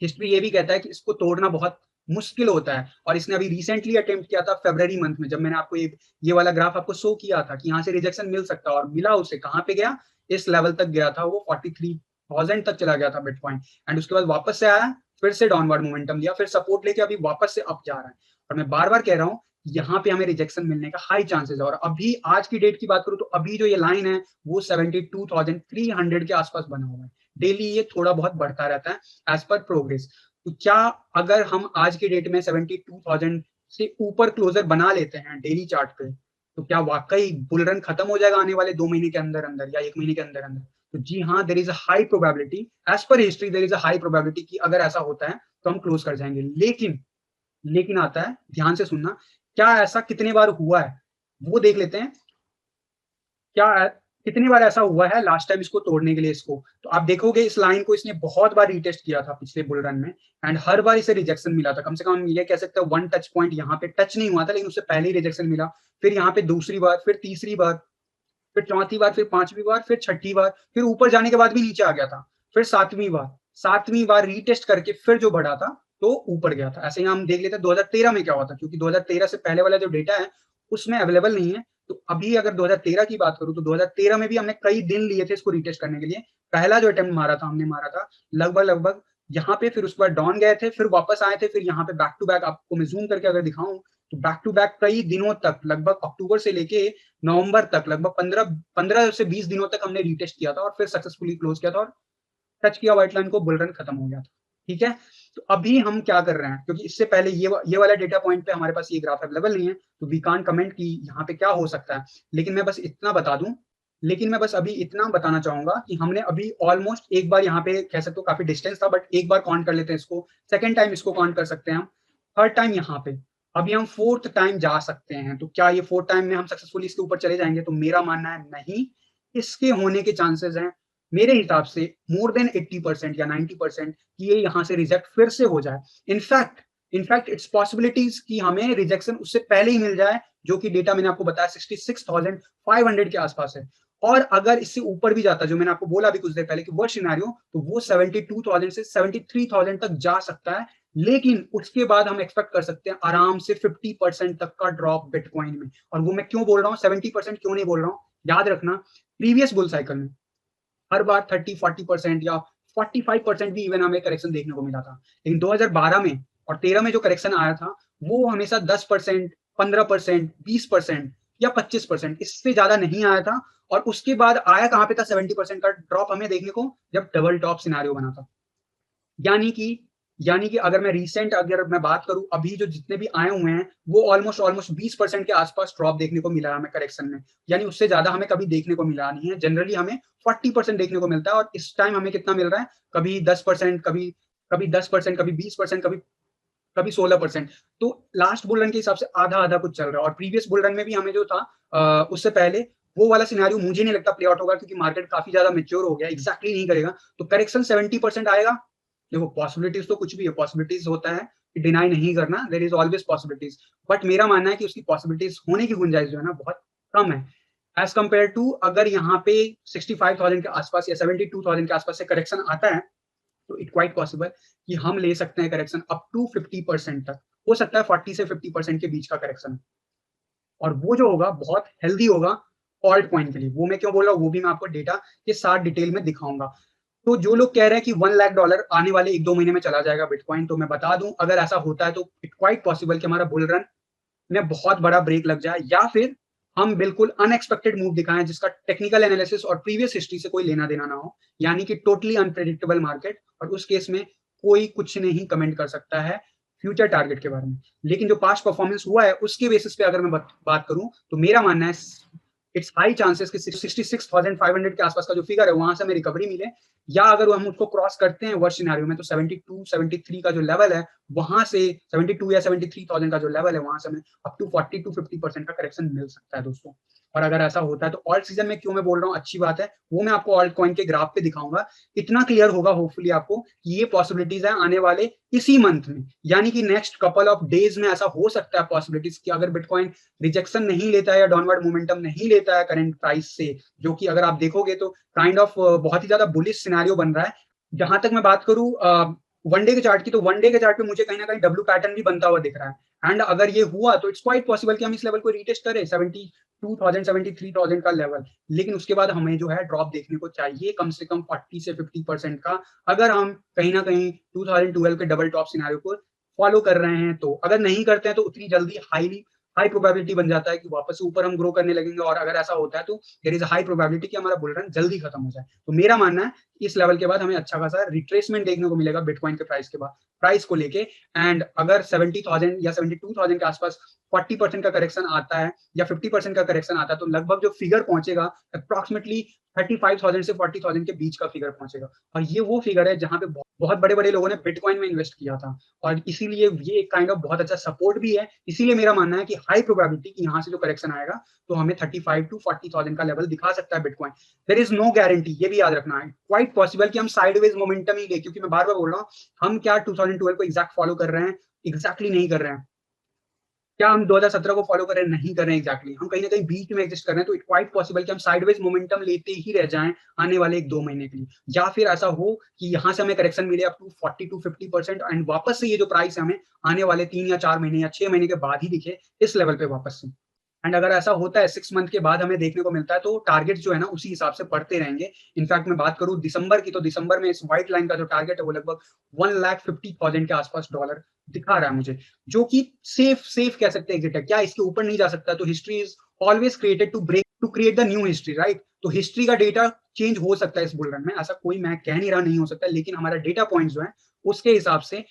हिस्ट्री ये भी कहता है कि इसको तोड़ना बहुत मुश्किल होता है। और इसने अभी रिसेंटली अटेम्प्ट किया था फरवरी मंथ में, जब मैंने आपको ये वाला ग्राफ आपको शो किया था कि यहाँ से रिजेक्शन मिल सकता है, और मिला उसे। कहाँ पे गया? इस लेवल तक गया था वो, 43,000 तक चला गया था बिटकॉइन। एंड उसके बाद वापस से आया, फिर से डाउनवर्ड मोमेंटम लिया, फिर सपोर्ट लेके अभी वापस से अप जा रहा है। और मैं बार बार कह रहा हूँ, यहाँ पे हमें रिजेक्शन मिलने का हाई चांसेस है। और अभी आज की डेट की बात करूँ तो अभी जो ये लाइन है वो 72,300 के आसपास बना हुआ है। डेली ये थोड़ा बहुत बढ़ता रहता है एज पर प्रोग्रेस। तो क्या अगर हम आज की डेट में 72,000 से ऊपर क्लोजर बना लेते हैं डेली चार्ट पे, तो क्या वाकई बुल रन खत्म हो जाएगा आने वाले 2 महीने के अंदर अंदर या 1 महीने के अंदर अंदर? तो जी हाँ, there is a high probability, as per history there is a high probability कि अगर ऐसा होता है तो हम क्लोज कर जाएंगे। लेकिन आता है, ध्यान से सुनना, क्या ऐसा कितने बार हुआ है वो देख लेते हैं। क्या कितनी बार ऐसा हुआ है लास्ट टाइम इसको तोड़ने के लिए इसको? तो आप देखोगे इस लाइन को इसने बहुत बार रीटेस्ट किया था पिछले बुल रन में, एंड हर बार इसे रिजेक्शन मिला था। कम से कम ये कह सकते हैं वन टच पॉइंट यहाँ पे टच नहीं हुआ था, लेकिन उससे पहले ही रिजेक्शन मिला। फिर यहाँ पे दूसरी बार, फिर तीसरी बार, फिर चौथी बार, फिर पांचवी बार, फिर छठी बार, फिर ऊपर जाने के बाद भी नीचे आ गया था। फिर सातवीं बार रीटेस्ट करके फिर जो बढ़ा था तो ऊपर गया था। ऐसे ही हम देख लेते हैं 2013 में क्या हुआ था, क्योंकि 2013 से पहले वाला जो डेटा है उसमें अवेलेबल नहीं है। तो अभी अगर 2013 की बात करूं तो 2013 में भी हमने कई दिन लिए थे इसको रीटेस्ट करने के लिए। पहला जो अटेम्प्ट हमने मारा था लगभग यहाँ पे, फिर उसके बाद डाउन गए थे, फिर वापस आए थे, फिर यहाँ पे बैक टू बैक। आपको मैं जूम करके अगर दिखाऊं तो बैक टू बैक कई दिनों तक, लगभग अक्टूबर से लेके नवंबर तक, लगभग 15 से 20 दिनों तक हमने रीटेस्ट किया था, और फिर सक्सेसफुली क्लोज किया था, और टच किया व्हाइट लाइन को, बुल रन खत्म हो गया था। ठीक है, तो अभी हम क्या कर रहे हैं, क्योंकि इससे पहले ये वाला डेटा पॉइंट पे हमारे पास ये ग्राफ अवेलेबल नहीं है, तो वी कांट कमेंट कि यहाँ पे क्या हो सकता है। लेकिन मैं बस अभी इतना बताना चाहूंगा कि हमने अभी ऑलमोस्ट एक बार यहाँ पे, कह सकते हो काफी डिस्टेंस था, बट एक बार काउंट कर लेते हैं इसको, सेकेंड टाइम इसको काउंट कर सकते हैं हम, थर्ड टाइम यहाँ पे, अभी हम फोर्थ टाइम जा सकते हैं। तो क्या ये फोर्थ टाइम में हम सक्सेसफुली इसके ऊपर चले जाएंगे? तो मेरा मानना है नहीं, इसके होने के चांसेस हैं मेरे हिसाब से मोर देन 80% या 90% कि ये यहाँ से रिजेक्ट फिर से हो जाए। इनफैक्ट इट्स पॉसिबिलिटीज कि हमें रिजेक्शन उससे पहले ही मिल जाए, जो कि डेटा मैंने आपको बताया 66,500 के आसपास है। और अगर इससे ऊपर भी जाता, जो मैंने आपको बोला अभी कुछ देर पहले कि वर्स्ट सिनेरियो, तो वो 72,000 से 73,000 तक जा सकता है। लेकिन उसके बाद हम एक्सपेक्ट कर सकते हैं आराम से 50% तक का ड्रॉप बिटकॉइन में। और वो मैं क्यों बोल रहा हूँ 70% क्यों नहीं बोल रहा हूँ, याद रखना प्रीवियस बुल साइकिल में हर बार 30-40% या 45% भी इवन हमें करेक्शन देखने को मिला था। लेकिन 2012 में और 13 में जो करेक्शन आया था वो हमेशा 10%, 15%, 20% या 25%, इससे ज्यादा नहीं आया था। और उसके बाद आया कहां पे था 70% का ड्रॉप हमें देखने को, जब डबल टॉप सिनेरियो बना था। यानी कि अगर मैं बात करूं, अभी जो जितने भी आए हुए हैं वो ऑलमोस्ट 20% के आसपास ड्रॉप देखने को मिला है हमें करेक्शन में। यानी उससे ज्यादा हमें कभी देखने को मिला नहीं है। जनरली हमें 40% देखने को मिलता है, और इस टाइम हमें कितना मिल रहा है? कभी 10%, कभी 10%, कभी 20%, कभी 16%। तो लास्ट बुल रन के हिसाब से आधा आधा कुछ चल रहा है। और प्रीवियस बुल रन में भी हमें जो था उससे पहले वो वाला सिनेरियो मुझे नहीं लगता प्ले आउट होगा, क्योंकि मार्केट काफी ज्यादा मेच्योर हो गया, एग्जैक्टली नहीं करेगा। तो करेक्शन 70% आएगा। देखो पॉसिबिलिटीज तो कुछ भी है, पॉसिबिलिटीज होता है, डिनाई नहीं करना, there is always possibilities. But मेरा मानना है कि उसकी पॉसिबिलिटीज होने की गुंजाइश जो है ना बहुत कम है, एज कम्पेयर टू अगर यहाँ पे 65,000 के आसपास या 72,000 के आसपास से करेक्शन आता है, तो इट क्वाइट पॉसिबल कि हम ले सकते हैं करेक्शन अप टू 50% तक। हो सकता है 40 से 50% के बीच का करेक्शन, और वो जो होगा बहुत हेल्दी होगा ऑल्ट कॉइन के लिए। वो मैं क्यों बोल रहा हूँ वो भी मैं आपको डेटा के साथ डिटेल में दिखाऊंगा। तो जो लोग कह रहे हैं कि $1 लाख आने वाले 1-2 महीने में चला जाएगा बिटकॉइन, तो मैं बता दूं अगर ऐसा होता है तो इट क्वाइट पॉसिबल कि हमारा बुल रन में बहुत बड़ा ब्रेक लग जाए, या फिर हम बिल्कुल अनएक्सपेक्टेड मूव दिखाएं जिसका टेक्निकल एनालिसिस और प्रीवियस हिस्ट्री से कोई लेना देना ना हो, यानी कि टोटली अनप्रेडिक्टेबल मार्केट। और उस केस में कोई कुछ नहीं कमेंट कर सकता है फ्यूचर टारगेट के बारे में। लेकिन जो पास्ट परफॉर्मेंस हुआ है उसके बेसिस पे अगर मैं बात करूं, तो मेरा मानना है इट्स हाई चांसेस कि 66,500 के आसपास का जो फिगर है वहां से हमें रिकवरी मिले, या अगर हम उसको क्रॉस करते हैं वर्स्ट सिनेरियो में तो 72-73 का जो लेवल है वहां से, 72 या 73,000 का जो लेवल है वहां से हमें अप टू 40-50% का करेक्शन मिल सकता है दोस्तों। और अगर ऐसा होता है तो ऑल्ट सीजन में क्यों मैं बोल रहा हूँ अच्छी बात है, वो मैं आपको ऑल्ट कॉइन के ग्राफ पे दिखाऊंगा। इतना क्लियर होगा होपफुली आपको कि ये पॉसिबिलिटीज है आने वाले इसी मंथ में, यानी कि नेक्स्ट कपल ऑफ डेज में ऐसा हो सकता है पॉसिबिलिटीज कि अगर बिटकॉइन रिजेक्शन नहीं लेता है या डाउनवर्ड मोमेंटम नहीं लेता है करंट प्राइस से, जो कि अगर आप देखोगे तो काइंड ऑफ बहुत ही ज्यादा बुलिश सिनेरियो बन रहा है। जहां तक मैं बात करूं वनडे के चार्ट की, तो वनडे के चार्ट पे मुझे कहीं ना कहीं डब्ल्यू पैटर्न भी बनता हुआ दिख रहा है। एंड अगर ये हुआ तो इट्स क्वाइट पॉसिबल कि हम इस लेवल को रीटेस्ट करें 72,000 73,000 का लेवल। लेकिन उसके बाद हमें जो है ड्रॉप देखने को चाहिए कम से कम 40 से 50% का, अगर हम कहीं ना कहीं 2012 के डबल टॉप सिनेरियो को फॉलो कर रहे हैं। तो अगर नहीं करते हैं तो उतनी जल्दी हाई प्रोबेबिलिटी बन जाता है कि वापस ऊपर हम ग्रो करने लगेंगे, और अगर ऐसा होता है तो देयर इज हाई प्रोबेबिलिटी कि हमारा बुल रन जल्दी खत्म हो जाए। तो मेरा मानना है इस लेवल के बाद हमें अच्छा खासा रिट्रेसमेंट देखने को मिलेगा बिटकॉइन के प्राइस के बाद, प्राइस को लेके। एंड अगर 70,000 या 72,000 के आसपास 40% का करेक्शन आता है या 50% का करेक्शन आता है, तो लगभग जो फिगर पहुंचेगा अप्रोक्सीमेटली 35,000 से 40,000 के बीच का फिगर पहुंचेगा। और ये वो फिगर है जहां पे बहुत बड़े बड़े लोगों ने बिटकॉइन में इन्वेस्ट किया था, और इसीलिए ये एक काइंड ऑफ बहुत अच्छा सपोर्ट भी है। इसीलिए मेरा मानना है कि हाई प्रोबेबिलिटी कि यहाँ से जो करेक्शन आएगा तो हमें 35 टू 40,000 का लेवल दिखा सकता है bitcoin. There is no guarantee, ये भी याद रखना है, क्वाइट पॉसिबल कि हम साइडवेज मोमेंटम ही ले, क्योंकि मैं बार बार बोल रहा हूँ हम क्या 2012 को एग्जैक्ट फॉलो कर रहे हैं, एग्जैक्टली नहीं कर रहे हैं। क्या हम 2017 को फॉलो कर रहे हैं, नहीं कर रहे हैं एग्जैक्टली, हम कहीं ना कहीं बीच में एग्जिस्ट कर रहे हैं। तो इट क्वाइट पॉसिबल कि हम साइडवेज मोमेंटम लेते ही रह जाएं आने वाले 1-2 महीने के लिए, या फिर ऐसा हो कि यहाँ से हमें करेक्शन मिले अप टू 40 टू 50% एंड वापस से ये जो प्राइस है हमें आने वाले 3 या 4 महीने या 6 महीने के बाद ही दिखे इस लेवल पे वापस से। एंड अगर ऐसा होता है 6 मंथ के बाद हमें देखने को मिलता है, तो टारगेट जो है ना उसी हिसाब से बढ़ते रहेंगे। इनफैक्ट मैं बात करूं दिसंबर की, तो दिसंबर में इस व्हाइट लाइन का जो टारगेट है वो लगभग 1,50,000 के आसपास डॉलर दिखा रहा है मुझे, जो कि सेफ सेफ कह सकते हैं एग्जिट है। क्या इसके ऊपर नहीं जा सकता? तो history is always created to create the new history, right? तो हिस्ट्री का डेटा चेंज हो सकता है इस बुल रन में, ऐसा कोई मैं कह नहीं रहा नहीं हो सकता, लेकिन हमारा डेटा पॉइंट जो है उसके हिसाब से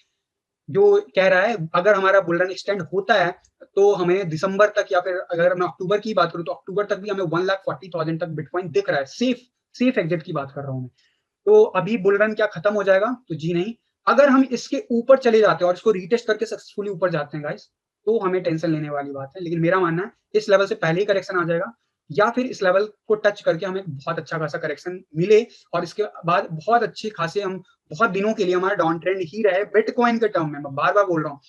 जो कह रहा है अगर हमारा बुल रन एक्सटेंड होता है तो हमें दिसंबर तक, या फिर अगर मैं अक्टूबर की बात करूं तो अक्टूबर तक भी हमें 1,40,000 तक बिटकॉइन दिख रहा है। सेफ सेफ एग्जिट की बात कर रहा हूं मैं। तो अभी बुल रन क्या खत्म हो जाएगा? तो जी नहीं। अगर हम इसके ऊपर चले जाते हैं और इसको रीटेस्ट करके सक्सेसफुली ऊपर जाते हैं गाइस, तो हमें टेंशन लेने वाली बात है। लेकिन मेरा मानना है इस लेवल से पहले ही करेक्शन आ जाएगा, या फिर इस लेवल को टच करके हमें बहुत अच्छा खासा करेक्शन मिले, और इसके बाद बहुत अच्छे खासे हम बहुत दिनों के लिए हमारा डाउन ट्रेंड ही रहे बिटकॉइन के टर्म में। मैं बार बार बोल रहा हूँ,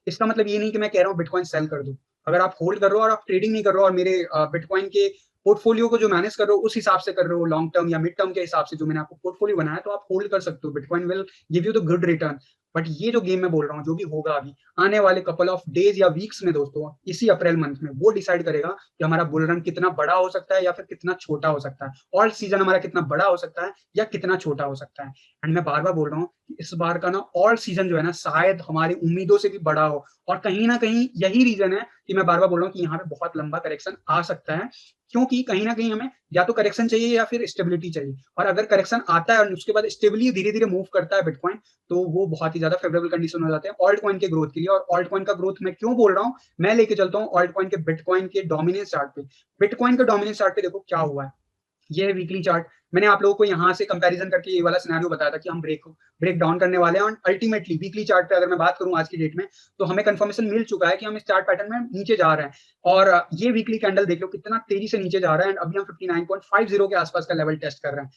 इसका मतलब ये नहीं कि मैं कह रहा हूँ बिटकॉइन सेल कर दो। अगर आप होल्ड कर रहे हो और आप ट्रेडिंग नहीं कर रहे हो, और मेरे बिटकॉइन के पोर्टफोलियो को जो मैनेज कर रहे हो उस हिसाब से कर रहे हो, लॉन्ग टर्म या मिड टर्म के हिसाब से जो मैंने आपको पोर्टफोलियो बनाया, तो आप होल्ड कर सकते हो। Bitcoin will give you the good return. But ये जो गेम मैं बोल रहा हूँ जो भी होगा अभी आने वाले कपल ऑफ डेज या वीक्स में दोस्तों, इसी अप्रैल मंथ में वो डिसाइड करेगा कि हमारा बुल रन कितना बड़ा हो सकता है या फिर कितना छोटा हो सकता है, ऑल सीजन हमारा कितना बड़ा हो सकता है या कितना छोटा हो सकता है। एंड मैं बार बार बोल रहा हूँ कि इस बार का ना ऑल सीजन जो है ना शायद हमारी उम्मीदों से भी बड़ा हो, और कहीं ना कहीं यही रीजन है कि मैं बार बार बोल रहा हूँ कि यहाँ पे बहुत लंबा करेक्शन आ सकता है, क्योंकि कहीं ना कहीं हमें या तो करेक्शन चाहिए या फिर स्टेबिलिटी चाहिए। और अगर करेक्शन आता है और उसके बाद स्टेबली धीरे धीरे मूव करता है बिटकॉइन, तो वो बहुत ही ज्यादा फेवरेबल कंडीशन हो जाते हैं ऑल्ट कॉइन के ग्रोथ के लिए। और ऑल्ट कॉइन का ग्रोथ मैं क्यों बोल रहा हूँ, मैं लेके चलता हूँ ऑल्ट कॉइन के बिटकॉइन के डोमिनेंस चार्ट पे। बिटकॉइन के डोमिनेंस चार्ट पे देखो क्या हुआ है, ये है वीकली चार्ट। मैंने आप लोगों को यहाँ से कंपैरिजन करके ये वाला सिनेरियो बताया था कि हम ब्रेक डाउन करने वाले हैं, और अल्टीमेटली वीकली चार्ट पे अगर मैं बात करूँ आज की डेट में, तो हमें कंफर्मेशन मिल चुका है कि हम इस चार्ट पैटर्न में नीचे जा रहे हैं। और ये वीकली कैंडल देख लो कितना तेजी से नीचे जा रहा है, अभी हम 59.50 के आसपास का लेवल टेस्ट कर रहे हैं।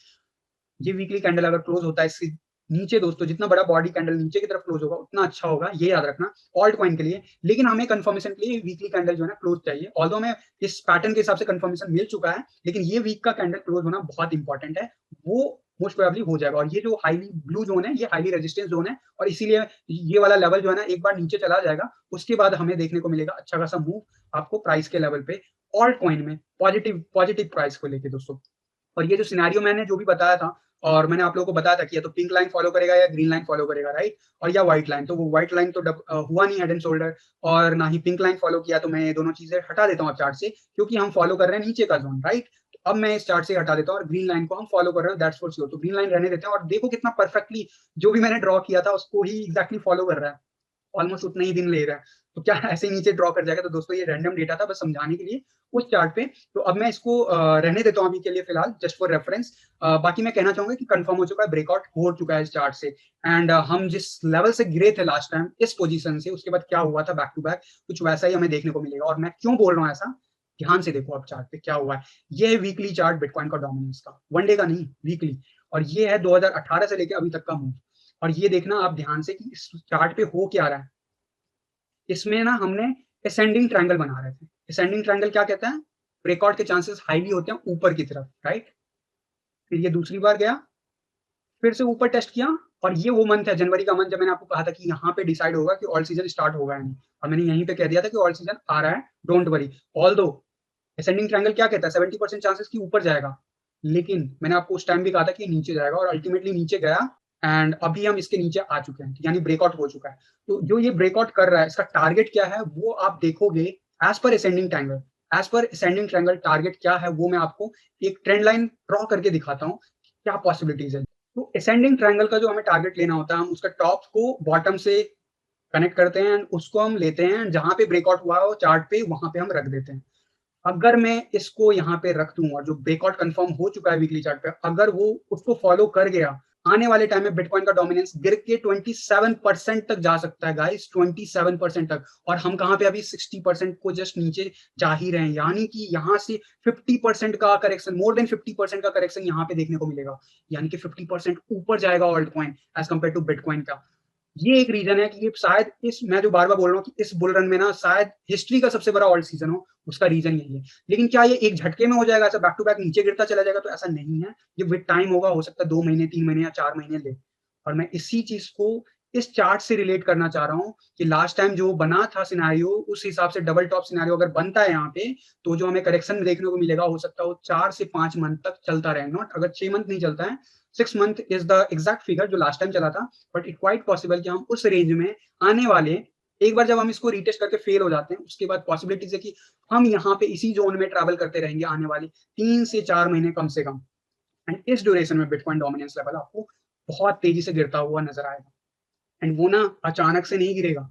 ये वीकली कैंडल अगर क्लोज होता है इसके नीचे दोस्तों, जितना बड़ा बॉडी कैंडल नीचे की तरफ क्लोज होगा उतना अच्छा होगा, ये याद रखना ऑल्ट कॉइन के लिए। लेकिन हमें कंफर्मेशन के लिए वीकली कैंडल जो है ना क्लोज चाहिए। ऑल्दो हमें इस पैटर्न के हिसाब से कंफर्मेशन मिल चुका है, लेकिन ये वीक का कैंडल क्लोज होना बहुत इंपॉर्टेंट है, वो मोस्ट प्रोबेबली हो जाएगा। और ये जो हाईली ब्लू जोन है ये हाईली रेजिस्टेंस जोन है, और इसीलिए ये वाला लेवल जो है ना एक बार नीचे चला जाएगा, उसके बाद हमें देखने को मिलेगा अच्छा खासा मूव आपको प्राइस के लेवल पे ऑल्ट कॉइन में पॉजिटिव पॉजिटिव प्राइस को लेके दोस्तों। और ये जो सिनेरियो मैंने जो भी बताया था, और मैंने आप लोगों को बताया था कि या तो पिंक लाइन फॉलो करेगा या ग्रीन लाइन फॉलो करेगा, राइट? और या व्हाइट लाइन, तो वो व्हाइट लाइन तो हुआ नहीं हेड एंड शोल्डर, और ना ही पिंक लाइन फॉलो किया। तो मैं ये दोनों चीजें हटा देता हूँ चार्ट से, क्योंकि हम फॉलो कर रहे हैं नीचे का जोन, राइट? तो अब मैं इस चार्ट से हटा देता हूँ और ग्रीन लाइन को हम फॉलो कर रहे हैं, दैट्स फॉर श्योर। तो ग्रीन लाइन रहने देते हैं, और देखो कितना परफेक्टली जो भी मैंने ड्रॉ किया था उसको ही एग्जैक्टली फॉलो कर रहा है, ऑलमोस्ट उतना ही दिन ले रहा है। तो क्या ऐसे ही नीचे ड्रॉ कर जाएगा? तो दोस्तों ये रैंडम डेटा था बस समझाने के लिए उस चार्ट पे। तो अब मैं इसको रहने देता हूँ अभी के लिए फिलहाल, जस्ट फॉर रेफरेंस। बाकी मैं कहना चाहूंगा कि कंफर्म हो चुका है, ब्रेकआउट हो चुका है इस चार्ट से। एंड हम जिस लेवल से गिरे थे लास्ट टाइम इस पोजीशन से, उसके बाद क्या हुआ था बैक टू बैक, कुछ वैसा ही हमें देखने को मिलेगा। और मैं क्यों बोल रहा हूँ ऐसा, ध्यान से देखो अब चार्ट पे क्या हुआ है। ये है वीकली चार्ट बिटकॉइन का डोमिनेंस का, वन डे का नहीं, वीकली। और ये है 2018 से लेकर अभी तक का मूव। और ये देखना आप ध्यान से कि इस चार्ट पे हो क्या रहा है। इसमें ना हमने असेंडिंग ट्रायंगल बना रहे थे। असेंडिंग ट्रायंगल क्या कहता है? ब्रेकआउट के चांसेस हाईली होते हैं ऊपर की तरफ, राइट? फिर ये दूसरी बार गया, फिर से ऊपर टेस्ट किया, और ये वो मंथ है, जनवरी का मंथ, जब मैंने आपको कहा था कि यहाँ पे डिसाइड होगा कि ऑल सीजन स्टार्ट होगा या नहीं, और मैंने यहीं पे कह दिया था कि ऑल सीजन आ रहा है, don't worry. Although ascending triangle क्या कहता है, 70% चांसेस कि ऊपर जाएगा, लेकिन मैंने आपको उस टाइम भी कहा था कि नीचे जाएगा, और अल्टीमेटली नीचे गया, एंड अभी हम इसके नीचे आ चुके हैं, यानी ब्रेकआउट हो चुका है। तो जो ये ब्रेकआउट कर रहा है, इसका टारगेट क्या है वो आप देखोगे as per ascending triangle. As per ascending triangle target क्या है वो मैं आपको एक ट्रेंड लाइन ड्रॉ करके दिखाता हूँ, क्या पॉसिबिलिटीज है। तो असेंडिंग ट्रायंगल का जो हमें टारगेट लेना होता है, हम उसका टॉप को बॉटम से कनेक्ट करते हैं, उसको हम लेते हैं, जहां पे ब्रेकआउट हुआ हो चार्ट पे वहां पे हम रख देते हैं। अगर मैं इसको यहाँ पे रख दूं और जो ब्रेकआउट कंफर्म हो चुका है वीकली चार्ट पे, अगर वो उसको फॉलो कर गया, आने वाले टाइम में बिटकॉइन का डोमिनेंस गिर के 27% तक जा सकता है गाइस, 27% तक। और हम कहाँ पे अभी 60% को जस्ट नीचे जा ही रहे हैं, यानी कि यहाँ से 50% का करेक्शन, मोर देन 50% का करेक्शन यहाँ पे देखने को मिलेगा, यानी कि 50% ऊपर जाएगा altcoin as compare to bitcoin का। ये एक रीजन है कि ये शायद इस, मैं जो बार बार बोल रहा हूँ कि इस बुल रन में ना शायद हिस्ट्री का सबसे बड़ा ऑल्ट सीजन हो, उसका रीजन यही है। लेकिन क्या ये एक झटके में हो जाएगा, ऐसा बैक टू बैक नीचे गिरता चला जाएगा, तो ऐसा नहीं है। ये विद टाइम होगा, हो सकता है 2 महीने, 3 महीने या 4 महीने ले। और मैं इसी चीज को इस चार्ट से रिलेट करना चाह रहा हूँ कि लास्ट टाइम जो बना था सिनेरियो, उस हिसाब से डबल टॉप सिनेरियो अगर बनता है यहाँ पे, तो जो हमें करेक्शन देखने को मिलेगा, हो सकता है वो 4 से 5 मंथ तक चलता रहे। नॉट अगर 6 मंथ नहीं चलता है, 6 month is the exact figure जो लास्ट टाइम चला था, बट इट क्वाइट पॉसिबल कि हम उस रेंज में आने वाले, एक बार जब हम इसको रीटेस्ट करके फेल हो जाते हैं, उसके बाद पॉसिबिलिटीज है कि हम यहाँ पे इसी जोन में ट्रैवल करते रहेंगे आने वाले 3 से 4 महीने कम से कम। एंड इस ड्यूरेशन में बिटकॉइन डोमिनेंस लेवल आपको बहुत तेजी से गिरता हुआ नजर आएगा। एंड वो ना अचानक से नहीं गिरेगा,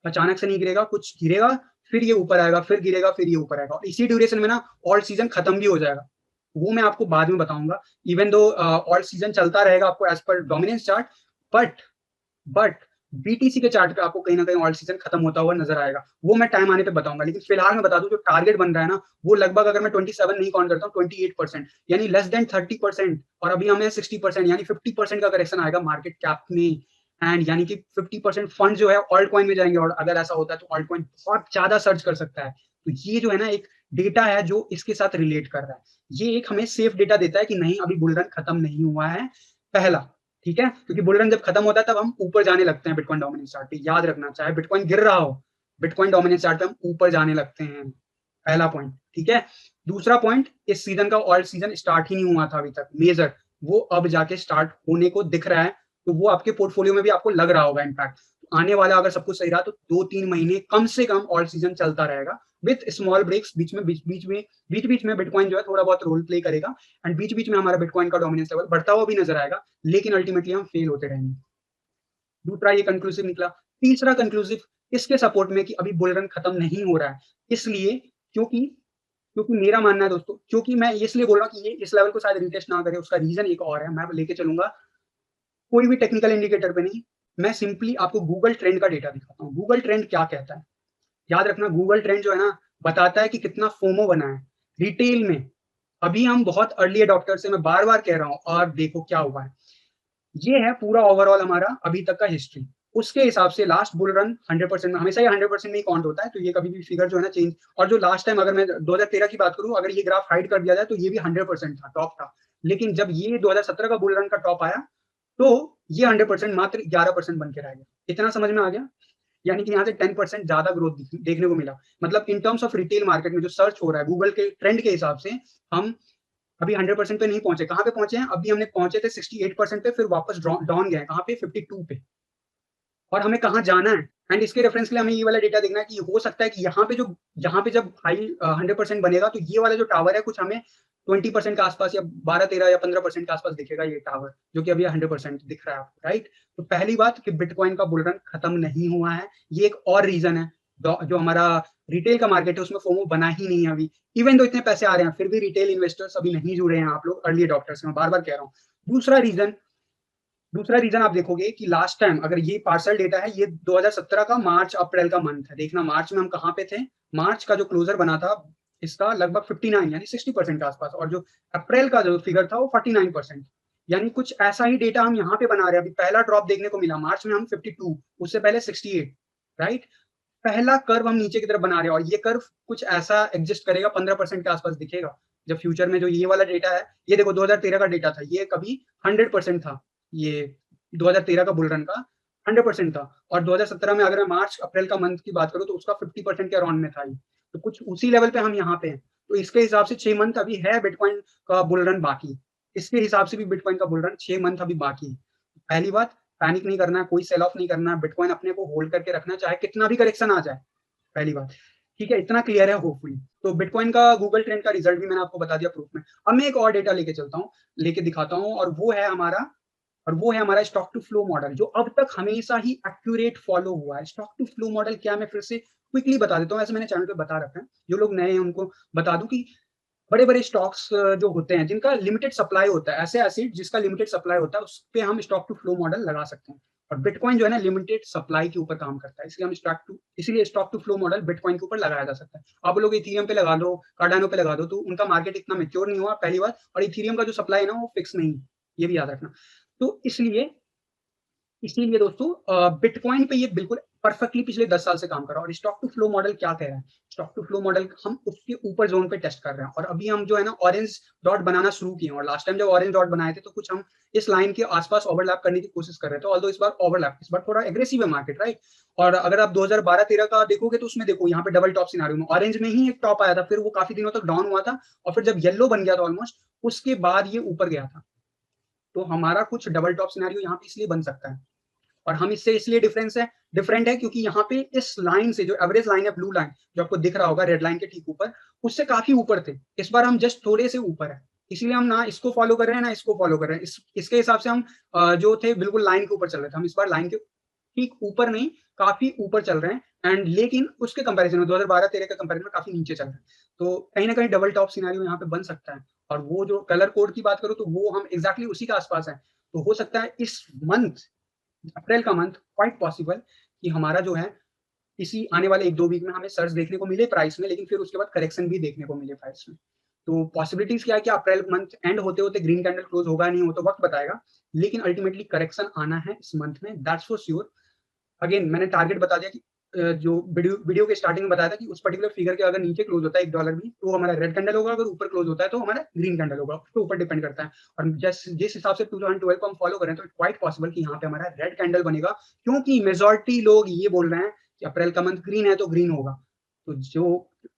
अचानक से नहीं गिरेगा, कुछ गिरेगा, फिर ये ऊपर आएगा, फिर गिरेगा, फिर ये ऊपर आएगा, और इसी ड्यूरेशन में ना ऑल सीजन खत्म भी हो जाएगा। वो मैं आपको बाद में बताऊंगा। इवन दो ऑल सीजन चलता रहेगा आपको as per dominance chart, but BTC के चार्ट पे आपको कहीं ना कहीं ऑल सीजन खत्म होता हुआ नजर आएगा, वो मैं टाइम आने पे बताऊंगा। लेकिन फिलहाल मैं बता दूं, जो टारगेट बन रहा है ना, वो लगभग, अगर मैं 27 नहीं काउंट करता हूँ, 28%, यानी लेस देन 30%। और अभी हमें 60%, यानी 50% का करेक्शन आएगा मार्केट कैप में। एंड यानी कि 50% फंड जो है ऑल्ट कॉइन में जाएंगे, और अगर ऐसा होता है तो ऑल्ट कॉइन बहुत ज्यादा सर्च कर सकता है। तो ये जो है ना, एक डेटा है जो इसके साथ रिलेट कर रहा है। ये एक हमें सेफ डेटा देता है कि नहीं, अभी बुल रन खत्म नहीं हुआ है, पहला। ठीक है, क्योंकि बुल रन जब खत्म होता है तब हम ऊपर जाने लगते हैं बिटकॉइन डोमिनेंस चार्ट पे, याद रखना, चाहे बिटकॉइन गिर रहा हो, बिटकॉइन डोमिनेंस चार्ट पे हम ऊपर जाने लगते हैं, पहला पॉइंट। ठीक है, दूसरा पॉइंट, इस सीजन का ऑल सीजन स्टार्ट ही नहीं हुआ था अभी तक मेजर, वो अब जाके स्टार्ट होने को दिख रहा है। तो वो आपके पोर्टफोलियो में भी आपको लग रहा होगा इम्पैक्ट। तो आने वाला अगर सब कुछ सही रहा तो 2-3 महीने कम से कम ऑल सीजन चलता रहेगा, विथ स्मॉल ब्रेक्स बीच बीच में बिटकॉइन जो है थोड़ा बहुत रोल प्ले करेगा, एंड बीच बीच में हमारा बिटकॉइन का डोमिनेंस लेवल बढ़ता हुआ भी नजर आएगा, लेकिन अल्टीमेटली हम फेल होते रहेंगे। दूसरा ये कंक्लूसिव निकला। तीसरा कंक्लूसिव इसके सपोर्ट में कि अभी बुल रन खत्म नहीं हो रहा है, इसलिए क्योंकि क्योंकि मेरा मानना है दोस्तों, क्योंकि मैं इसलिए बोल रहा हूँ कि ये इस लेवल को शायद रिटेस्ट ना करे, उसका रीजन एक और है, मैं लेके चलूंगा कोई भी टेक्निकल इंडिकेटर पे नहीं, मैं सिंपली आपको गूगल ट्रेंड का डेटा दिखाता हूँ। गूगल ट्रेंड क्या कहता है, याद रखना, गूगल ट्रेंड जो है ना, बताता है कि कितना फोमो बना है रिटेल में। अभी हम बहुत अर्ली अडॉप्टर से, मैं बार बार कह रहा हूँ, और देखो क्या हुआ है। ये है पूरा ओवरऑल हमारा अभी तक का हिस्ट्री। उसके हिसाब से लास्ट बुल रन 100% में, हमेशा ये 100% नहीं काउंट होता है, तो ये कभी भी फिगर जो है ना चेंज। और जो लास्ट टाइम, अगर मैं 2013 की बात करूं, अगर ये ग्राफ हाइड कर दिया जाए तो ये भी 100% था, टॉप था। लेकिन जब ये 2017 का बुल रन का टॉप आया, तो ये 100% मात्र 11% बन के रह गया। इतना समझ में आ गया, यानी कि यहाँ से 10% ज्यादा ग्रोथ देखने को मिला। मतलब in terms of retail market में जो सर्च हो रहा है गूगल के ट्रेंड के हिसाब से, हम अभी 100% पे नहीं पहुंचे। कहाँ पे पहुंचे हैं, अभी हमने पहुंचे थे 68% पे, फिर वापस डाउन गए, कहाँ पे, 52 पे। और हमें कहाँ जाना है, एंड इसके रेफरेंस के लिए हमें ये वाला डेटा देखना है कि हो सकता है कि यहाँ पे जब हाई 100% बनेगा, तो ये वाला जो टावर है कुछ हमें 20% के आसपास, या 12-13 या 15% के आसपास दिखेगा ये टावर, जो कि अभी 100% दिख रहा है आपको, राइट। तो पहली बात कि बिटकॉइन का बुल रन खत्म नहीं हुआ है, ये एक और रीजन है। जो हमारा रिटेल का मार्केट है उसमें फोमो बना ही नहीं है अभी, इवन तो इतने पैसे आ रहे हैं, फिर भी रिटेल इन्वेस्टर्स अभी नहीं जुड़े हैं, आप लोग अर्ली अडॉप्टर्स, मैं बार बार कह रहा हूँ। दूसरा रीजन आप देखोगे कि लास्ट टाइम, अगर ये पार्सल डेटा है, ये 2017 का मार्च अप्रैल का मंथ है, देखना मार्च में हम कहाँ पे थे। मार्च का जो क्लोजर बना था इसका लगभग 59, यानी 60% के आसपास, और जो अप्रैल का जो फिगर था वो 49%। यानी कुछ ऐसा ही डेटा हम यहाँ पे बना रहे हैं। अभी पहला ड्रॉप देखने को मिला मार्च में, हम 52, उससे पहले 68, राइट। पहला कर्व हम नीचे की तरफ बना रहे हैं, और ये कर्व कुछ ऐसा एग्जिस्ट करेगा, 15% के आसपास दिखेगा। जब फ्यूचर में जो ये वाला डेटा है, ये देखो 2013 का डेटा था, ये कभी 100% था, ये 2013 का बुल रन का 100% था, और 2017 में अगर मैं मार्च अप्रैल का मंथ की बात करूँ तो उसका 50% के अराउंड में था ही। तो कुछ उसी लेवल पे हम यहाँ पे हैं। तो इसके हिसाब से 6 मंथ अभी है बिटकॉइन का बुल रन बाकी। इसके हिसाब से भी बिटकॉइन का बुल रन 6 मंथ अभी बाकी है। पहली बात, पैनिक नहीं करना है, कोई सेल ऑफ नहीं करना है, बिटकॉइन अपने को होल्ड करके रखना, चाहे कितना भी करेक्शन आ जाए। पहली बात, ठीक है, इतना क्लियर है होपफुली। तो बिटकॉइन का गूगल ट्रेंड का रिजल्ट भी मैंने आपको बता दिया प्रूफ में। अब मैं एक और डेटा लेके चलता हूँ, लेके दिखाता हूँ, और वो है हमारा स्टॉक टू फ्लो मॉडल, जो अब तक हमेशा ही एक्यूरेट फॉलो हुआ है। स्टॉक टू फ्लो मॉडल क्या, मैं फिर से क्विकली बता देता हूँ, ऐसे मैंने चैनल पे बता रखा है, जो लोग नए हैं उनको बता दूं कि बड़े बड़े स्टॉक्स जो होते हैं जिनका लिमिटेड सप्लाई होता है, ऐसे एसिड जिसका लिमिटेड सप्लाई होता है, उस पर हम स्टॉक टू फ्लो मॉडल लगा सकते हैं। और बिटकॉइन जो है ना, लिमिटेड सप्लाई के ऊपर काम करता है, इसलिए stock to flow model bitcoin के ऊपर लगाया जा सकता है। आप लोग इथीरियम पे लगा दो, कार्डानो पे लगा दो, तो उनका मार्केट इतना मेच्योर नहीं हुआ, पहली बात, और इथीरियम का जो सप्लाई है ना वो फिक्स नहीं है, ये भी याद रखना। तो इसीलिए दोस्तों बिटकॉइन पे ये बिल्कुल परफेक्टली पिछले 10 साल से काम कर रहा है। और स्टॉक टू फ्लो मॉडल क्या कह रहा है, स्टॉक टू फ्लो मॉडल हम उसके ऊपर जोन पे टेस्ट कर रहे हैं। और अभी हम जो है ना ऑरेंज डॉट बनाना शुरू किए हैं, और लास्ट टाइम जब ऑरेंज डॉट बनाए थे तो कुछ हम इस लाइन के आसपास ओवरलैप करने की कोशिश कर रहे थे, ऑल्दो इस बार थोड़ा एग्रेसिव है मार्केट, राइट। और अगर आप 2012-13 का देखोगे तो उसमें देखो यहाँ पे डबल टॉप सिनारियो में ऑरेंज में ही एक टॉप आया था, फिर वो काफी दिनों तक डाउन हुआ था, और फिर जब येलो बन गया था ऑलमोस्ट, उसके बाद ये ऊपर गया था। तो हमारा कुछ डबल टॉप सिनारियो यहाँ पे इसलिए बन सकता है। और हम इससे इसलिए डिफरेंट है क्योंकि यहाँ पे इस लाइन से, जो एवरेज लाइन है, ब्लू लाइन जो आपको दिख रहा होगा रेड लाइन के ठीक ऊपर, उससे काफी ऊपर थे। इस बार हम जस्ट थोड़े से ऊपर है, इसलिए हम ना इसको फॉलो कर रहे हैं ना इसको फॉलो कर रहे हैं। इसके हिसाब से हम जो थे बिल्कुल लाइन के ऊपर चल रहे थे, हम इस बार लाइन के ठीक ऊपर नहीं, काफी ऊपर चल रहे हैं। एंड लेकिन उसके कंपैरिजन में 2012-13 के कंपैरिजन में काफी नीचे चल रहे हैं। तो कहीं ना कहीं डबल टॉप सिनेरियो यहाँ पे बन सकता है। और वो जो कलर कोड की बात करूँ तो वो हम एग्जैक्टली उसी के आसपास है। तो हो सकता है इस मंथ, अप्रैल का मंथ, क्वाइट पॉसिबल कि हमारा जो है इसी आने वाले 1-2 वीक में हमें सर्च देखने को मिले प्राइस में, लेकिन फिर उसके बाद करेक्शन भी देखने को मिले प्राइस में। तो पॉसिबिलिटीज क्या है कि अप्रैल मंथ एंड होते होते ग्रीन कैंडल क्लोज होगा नहीं हो तो वक्त बताएगा, लेकिन अल्टीमेटली करेक्शन आना है इस मंथ में, दैट्स फॉर श्योर। अगेन मैंने टारगेट बता दिया कि जो वीडियो के स्टार्टिंग में बताया था कि उस पर्टिकुलर फिगर के अगर नीचे क्लोज होता है $1 भी तो हमारा रेड कैंडल होगा, अगर ऊपर क्लोज होता है तो हमारा ग्रीन कैंडल होगा, उसके ऊपर डिपेंड करता है। और जिस हिसाब से 2012 को हम फॉलो करें तो क्वाइट पॉसिबल कि यहाँ पे हमारा रेड कैंडल बनेगा, क्योंकि मेजोरिटी लोग ये बोल रहे हैं कि अप्रैल का मंथ ग्रीन है तो ग्रीन होगा। तो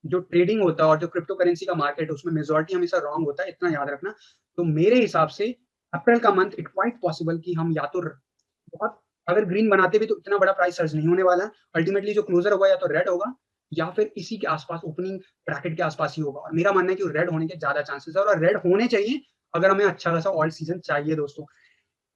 जो ट्रेडिंग होता है और जो क्रिप्टो करेंसी का मार्केट है उसमें मेजोरिटी हमेशा रॉन्ग होता है, इतना याद रखना। तो मेरे हिसाब से अप्रैल का मंथ इट क्वाइट पॉसिबल कि हम या तो बहुत, अगर ग्रीन बनाते भी तो इतना बड़ा प्राइस सर्च नहीं होने वाला है। अल्टीमेटली जो क्लोजर होगा या तो रेड होगा या फिर इसी के आसपास ओपनिंग ब्रैकेट के आसपास ही होगा। और मेरा मानना है कि रेड होने के ज्यादा चांसेस है, और रेड होने चाहिए अगर हमें अच्छा खासा ऑल सीजन चाहिए दोस्तों।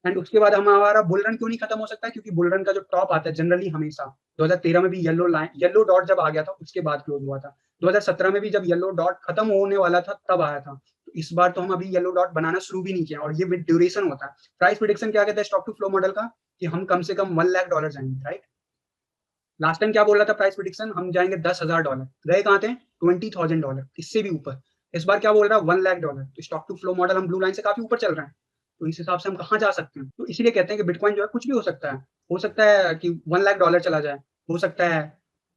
एंड उसके बाद हमारा बुल रन क्यों नहीं खत्म हो सकता, क्योंकि बुल रन का जो टॉप आता है जनरली हमेशा 2013 में भी येलो डॉट जब आ गया था उसके बाद क्लोज हुआ था, 2017 में भी जब येलो डॉट खत्म होने वाला था तब आया था। तो इस बार तो हम अभी येलो डॉट बनाना शुरू भी नहीं किया, और ये विद ड्यूरेशन होता है। प्राइस प्रेडिक्शन क्या कहता है स्टॉक टू फ्लो मॉडल का, कि हम कम से कम $1 लाख जाएंगे, राइट। लास्ट टाइम क्या बोल रहा था प्राइस प्रेडिक्शन, हम जाएंगे $10,000, गए कहाँ थे $20,000, इससे भी ऊपर। इस बार क्या बोल रहा है $1 लाख। तो स्टॉक टू फ्लो मॉडल हम ब्लू लाइन से काफी ऊपर चल रहे हैं, तो इस हिसाब से हम कहाँ जा सकते हैं। तो इसीलिए कहते हैं कि बिटकॉइन जो है कुछ भी हो सकता है कि $1 लाख चला जाए, हो सकता है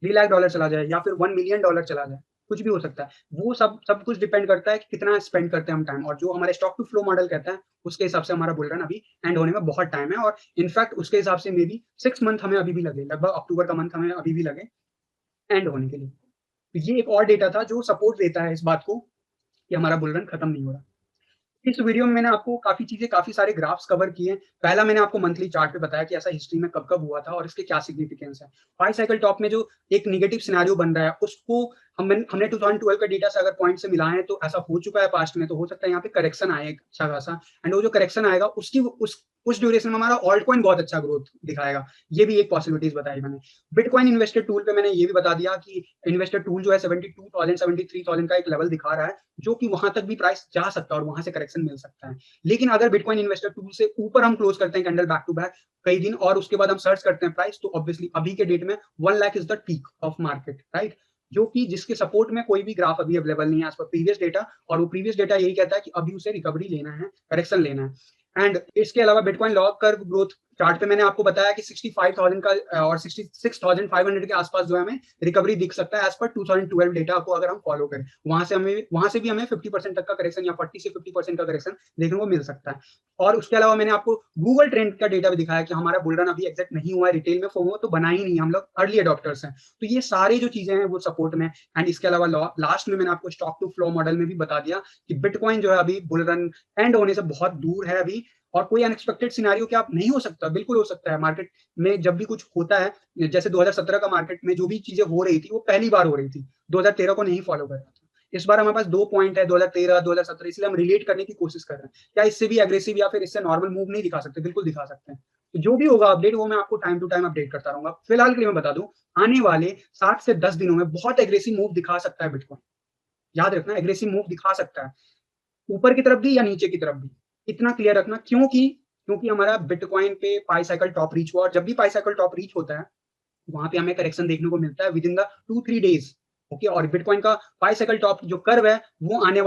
$3 लाख चला जाए, या फिर $1 मिलियन चला जाए, कुछ भी हो सकता है। वो सब कुछ डिपेंड करता है कि कितना स्पेंड करते हैं हम टाइम, और जो हमारे स्टॉक टू फ्लो मॉडल कहता है उसके हिसाब से हमारा बुल रन अभी एंड होने में बहुत टाइम है। और इनफैक्ट उसके हिसाब से मे बी 6 मंथ हमें अभी भी लगे, लगभग अक्टूबर का मंथ हमें अभी भी लगे एंड होने के लिए। तो ये एक और डेटा था जो सपोर्ट देता है इस बात को कि हमारा बुल रन खत्म नहीं हो रहा। इस वीडियो में मैंने आपको काफी चीजें, काफी सारे ग्राफ्स कवर किए। पहला मैंने आपको मंथली चार्ट पे बताया कि ऐसा हिस्ट्री में कब कब हुआ था और इसके क्या सिग्निफिकेंस है। 5 साइकिल टॉप में जो एक निगेटिव सिनेरियो बन रहा है उसको हमने 2012 का डेटा से अगर पॉइंट से मिलाएं तो ऐसा हो चुका है पास्ट में, तो हो सकता है यहाँ पे करेक्शन आए अच्छा खासा। एंड वो जो करेक्शन आएगा उस ड्यूरेशन में हमारा ऑल्ट कॉइन बहुत अच्छा ग्रोथ दिखाएगा। ये भी एक पॉसिबिलिटीज बताई मैंने। बिटकॉइन इन्वेस्टर टूल पे मैंने ये भी बता दिया कि इन्वेस्टर टूल जो है 72,000 73,000 का एक लेवल दिखा रहा है, जो कि वहां तक भी प्राइस जा सकता है और वहां से करेक्शन मिल सकता है। लेकिन अगर बिटकॉइन इन्वेस्टर टूल से ऊपर हम क्लोज करते हैं कैंडल बैक टू बैक कई दिन, और उसके बाद हम सर्च करते हैं प्राइस, तो ऑब्वियसली अभी के डेट में 1 lakh is the peak of market, right. जो कि जिसके सपोर्ट में कोई भी ग्राफ अभी अवेलेबल नहीं है एज पर प्रीवियस डेटा, और वो प्रीवियस डेटा यही कहता है कि अभी उसे रिकवरी लेना है, करेक्शन लेना है। एंड इसके अलावा bitcoin log curve growth chart पे मैंने आपको बताया कि 65,000 का और 66,500 के आसपास जो है हमें रिकवरी दिख सकता है एज पर 2012 डेटा को अगर हम फॉलो करें। वहां से भी हमें 50% तक का करेक्शन या 40 से 50% का करेक्शन देखने को मिल सकता है। और उसके अलावा मैंने आपको गूगल ट्रेंड का डेटा भी दिखाया कि हमारा बुल रन अभी एग्जैक्ट नहीं हुआ है, रिटेल में फोमो तो बना ही नहीं, हम लोग अर्ली अडॉप्टर्स हैं। तो ये सारी जो चीजें हैं वो सपोर्ट में। एंड इसके अलावा लास्ट में मैंने आपको स्टॉक टू फ्लो मॉडल में भी बता दिया कि बिटकॉइन जो है अभी बुल रन एंड होने से बहुत दूर है अभी, और कोई अनएक्सपेक्टेड सिनेरियो क्या नहीं हो सकता, बिल्कुल हो सकता है। मार्केट में जब भी कुछ होता है, जैसे 2017 का मार्केट में जो भी चीजें हो रही थी वो पहली बार हो रही थी, 2013 को नहीं फॉलो कर रहा था। इस बार हमारे पास 2 पॉइंट है, 2013 2017, इसलिए हम रिलेट करने की कोशिश कर रहे हैं। क्या इससे भी एग्रेसिव या फिर इससे नॉर्मल मूव नहीं दिखा सकते? बिल्कुल दिखा सकते हैं। तो जो भी होगा अपडेट वो मैं आपको टाइम टू टाइम अपडेट करता रहूंगा। फिलहाल के लिए मैं बता दूं, आने वाले 7 से 10 दिनों में बहुत एग्रेसिव मूव दिखा सकता है बिटकॉइन। याद रखना, एग्रेसिव मूव दिखा सकता है, ऊपर की तरफ भी या नीचे की तरफ भी, इतना क्लियर रखना। क्योंकि क्योंकि हमारा बिटकॉइन पे पाई साइकिल टॉप रीच हुआ, और जब भी पाई साइकिल टॉप रीच होता है वहां पे हमें करेक्शन देखने को मिलता है with in the 2-3 days. Okay, और बिटकॉइन का पाई साइकिल टॉप जो कर्व है वो आने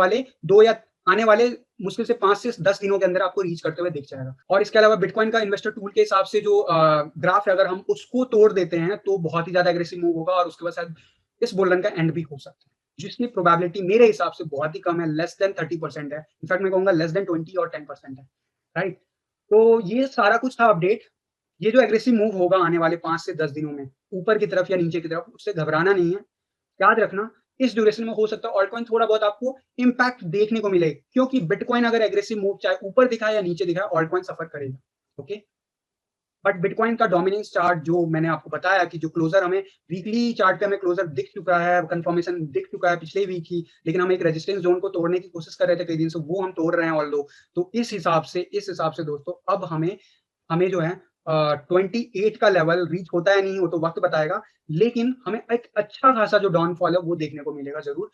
वाले मुश्किल से 5 से 10 दिनों के अंदर आपको रीच करते हुए दिख जाएगा। और इसके अलावा बिटकॉइन का इन्वेस्टर टूल के हिसाब से जो ग्राफ है, अगर हम उसको तोड़ देते हैं तो बहुत ही ज्यादा एग्रेसिव मूव होगा, और उसके बाद शायद इस बुल रन का एंड भी हो सकता है, जिसकी प्रोबेबिलिटी मेरे हिसाब से बहुत ही कम है, लेस देन 30% है। इनफैक्ट मैं कहूंगा लेस देन 20 और 10% है। राइट, तो ये सारा कुछ था अपडेट। ये जो एग्रेसिव मूव होगा आने वाले 5 से 10 दिनों में, ऊपर की तरफ या नीचे की तरफ, उससे घबराना नहीं है। याद रखना, इस ड्यूरेशन में हो सकता है ऑल्टकॉइन थोड़ा बहुत आपको इम्पैक्ट देखने को मिले, क्योंकि बिटकॉइन अगर एग्रेसिव मूव चाहे ऊपर दिखाए या नीचे दिखाए, ऑल्टकॉइन सफर करेगा। ओके, बट बिटकॉइन का डोमिनेंस चार्ट जो मैंने आपको बताया कि जो क्लोजर हमें वीकली चार्ट पे हमें क्लोजर दिख चुका है, कंफर्मेशन दिख चुका है पिछले वीक ही, लेकिन हम एक रेजिस्टेंस जोन को तोड़ने की कोशिश कर रहे थे कई दिन से, वो हम तोड़ रहे हैं ऑल्दो। तो इस हिसाब से दोस्तों अब हमें हमें जो है 28 का लेवल रीच होता है नहीं, हो तो वक्त बताएगा, लेकिन हमें एक अच्छा खासा जो डाउनफॉल है वो देखने को मिलेगा जरूर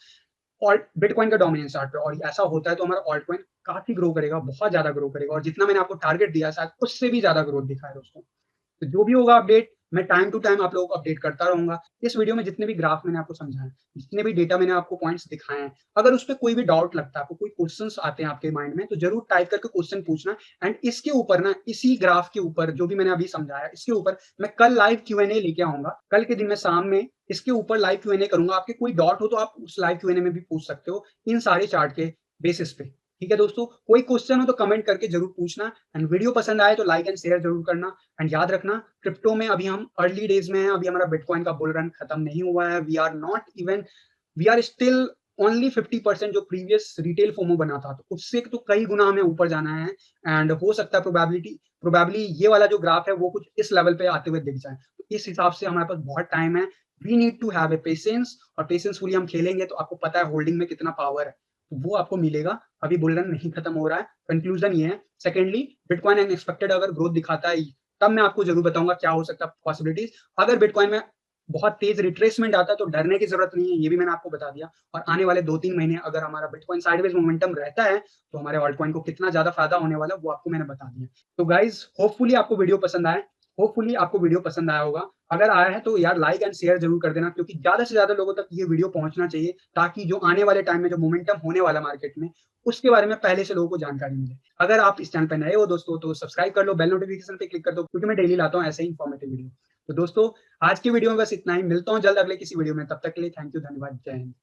और बिटकॉइन का डोमिनेंस चार्ट पे। और ऐसा होता है तो हमारा ऑल्ट कॉइन काफी ग्रो करेगा, बहुत ज्यादा ग्रो करेगा, और जितना मैंने आपको टारगेट दिया शायद उससे भी ज्यादा ग्रोथ दिखा है दोस्तों। तो जो भी होगा अपडेट मैं टाइम टू टाइम आप लोगों को अपडेट करता रहूंगा। इस वीडियो में जितने भी ग्राफ मैंने आपको समझाए, जितने भी डेटा मैंने आपको पॉइंट्स दिखाए हैं, अगर उस पर कोई भी डाउट लगता है, आपको कोई क्वेश्चंस आते हैं आपके माइंड में, तो जरूर टाइप करके क्वेश्चन पूछना। एंड इसके ऊपर ना, इसी ग्राफ के ऊपर जो भी मैंने अभी समझाया, इसके ऊपर मैं कल लाइव Q&A लेके आऊंगा। कल के दिन में शाम में इसके ऊपर लाइव Q&A करूंगा। आपके कोई डाउट हो तो आप उस लाइव Q&A में भी पूछ सकते हो इन सारे चार्ट के बेसिस पे। ठीक है दोस्तों, कोई क्वेश्चन हो तो कमेंट करके जरूर पूछना। एंड वीडियो पसंद आए तो लाइक एंड शेयर जरूर करना। एंड याद रखना, क्रिप्टो में अभी हम अर्ली डेज में हैं, अभी हमारा बिटकॉइन का बुल रन खत्म नहीं हुआ है। वी आर स्टिल ओनली 50%, जो प्रीवियस रिटेल फोमो बना था, तो उससे तो कई गुना हमें ऊपर जाना है। एंड हो सकता है प्रोबेबली ये वाला जो ग्राफ है वो कुछ इस लेवल पे आते हुए दिख जाए। तो इस हिसाब से हमारे पास बहुत टाइम है। We need to have a patience, और पेशेंसफुली हम खेलेंगे तो आपको पता है होल्डिंग में कितना पावर है, तो वो आपको मिलेगा। अभी बुल रन नहीं खत्म हो रहा है, कंक्लूजन ये है। सेकेंडली, बिटकॉइन अनएक्सपेक्टेड अगर ग्रोथ दिखाता है तब मैं आपको जरूर बताऊंगा क्या हो सकता है पॉसिबिलिटीज। अगर बिटकॉइन में बहुत तेज रिट्रेसमेंट आता है तो डरने की जरूरत नहीं है, ये भी मैंने आपको बता दिया। और आने वाले 2-3 महीने अगर हमारा बिटकॉइन साइडवेज मोमेंटम रहता है तो हमारे ऑल्ट कॉइन को कितना ज्यादा फायदा होने वाला है वो आपको मैंने बता दिया। तो गाइज होपफुली आपको वीडियो पसंद आए, होपफुली आपको वीडियो पसंद आया होगा। अगर आया है तो यार लाइक एंड शेयर जरूर कर देना, क्योंकि ज्यादा से ज्यादा लोगों तक ये वीडियो पहुंचना चाहिए, ताकि जो आने वाले टाइम में जो मोमेंटम होने वाला मार्केट में उसके बारे में पहले से लोगों को जानकारी मिले। अगर आप इस चैनल पर नए हो दोस्तों तो सब्सक्राइब कर लो, बेल नोटिफिकेशन पे क्लिक कर दो, क्योंकि मैं डेली लाता हूँ ऐसे ही इंफॉर्मेटिव वीडियो। तो दोस्तों आज की वीडियो में बस इतना ही, मिलता हूँ जल्द अगले किसी वीडियो में, तब तक के लिए थैंक यू, धन्यवाद, जय हिंद।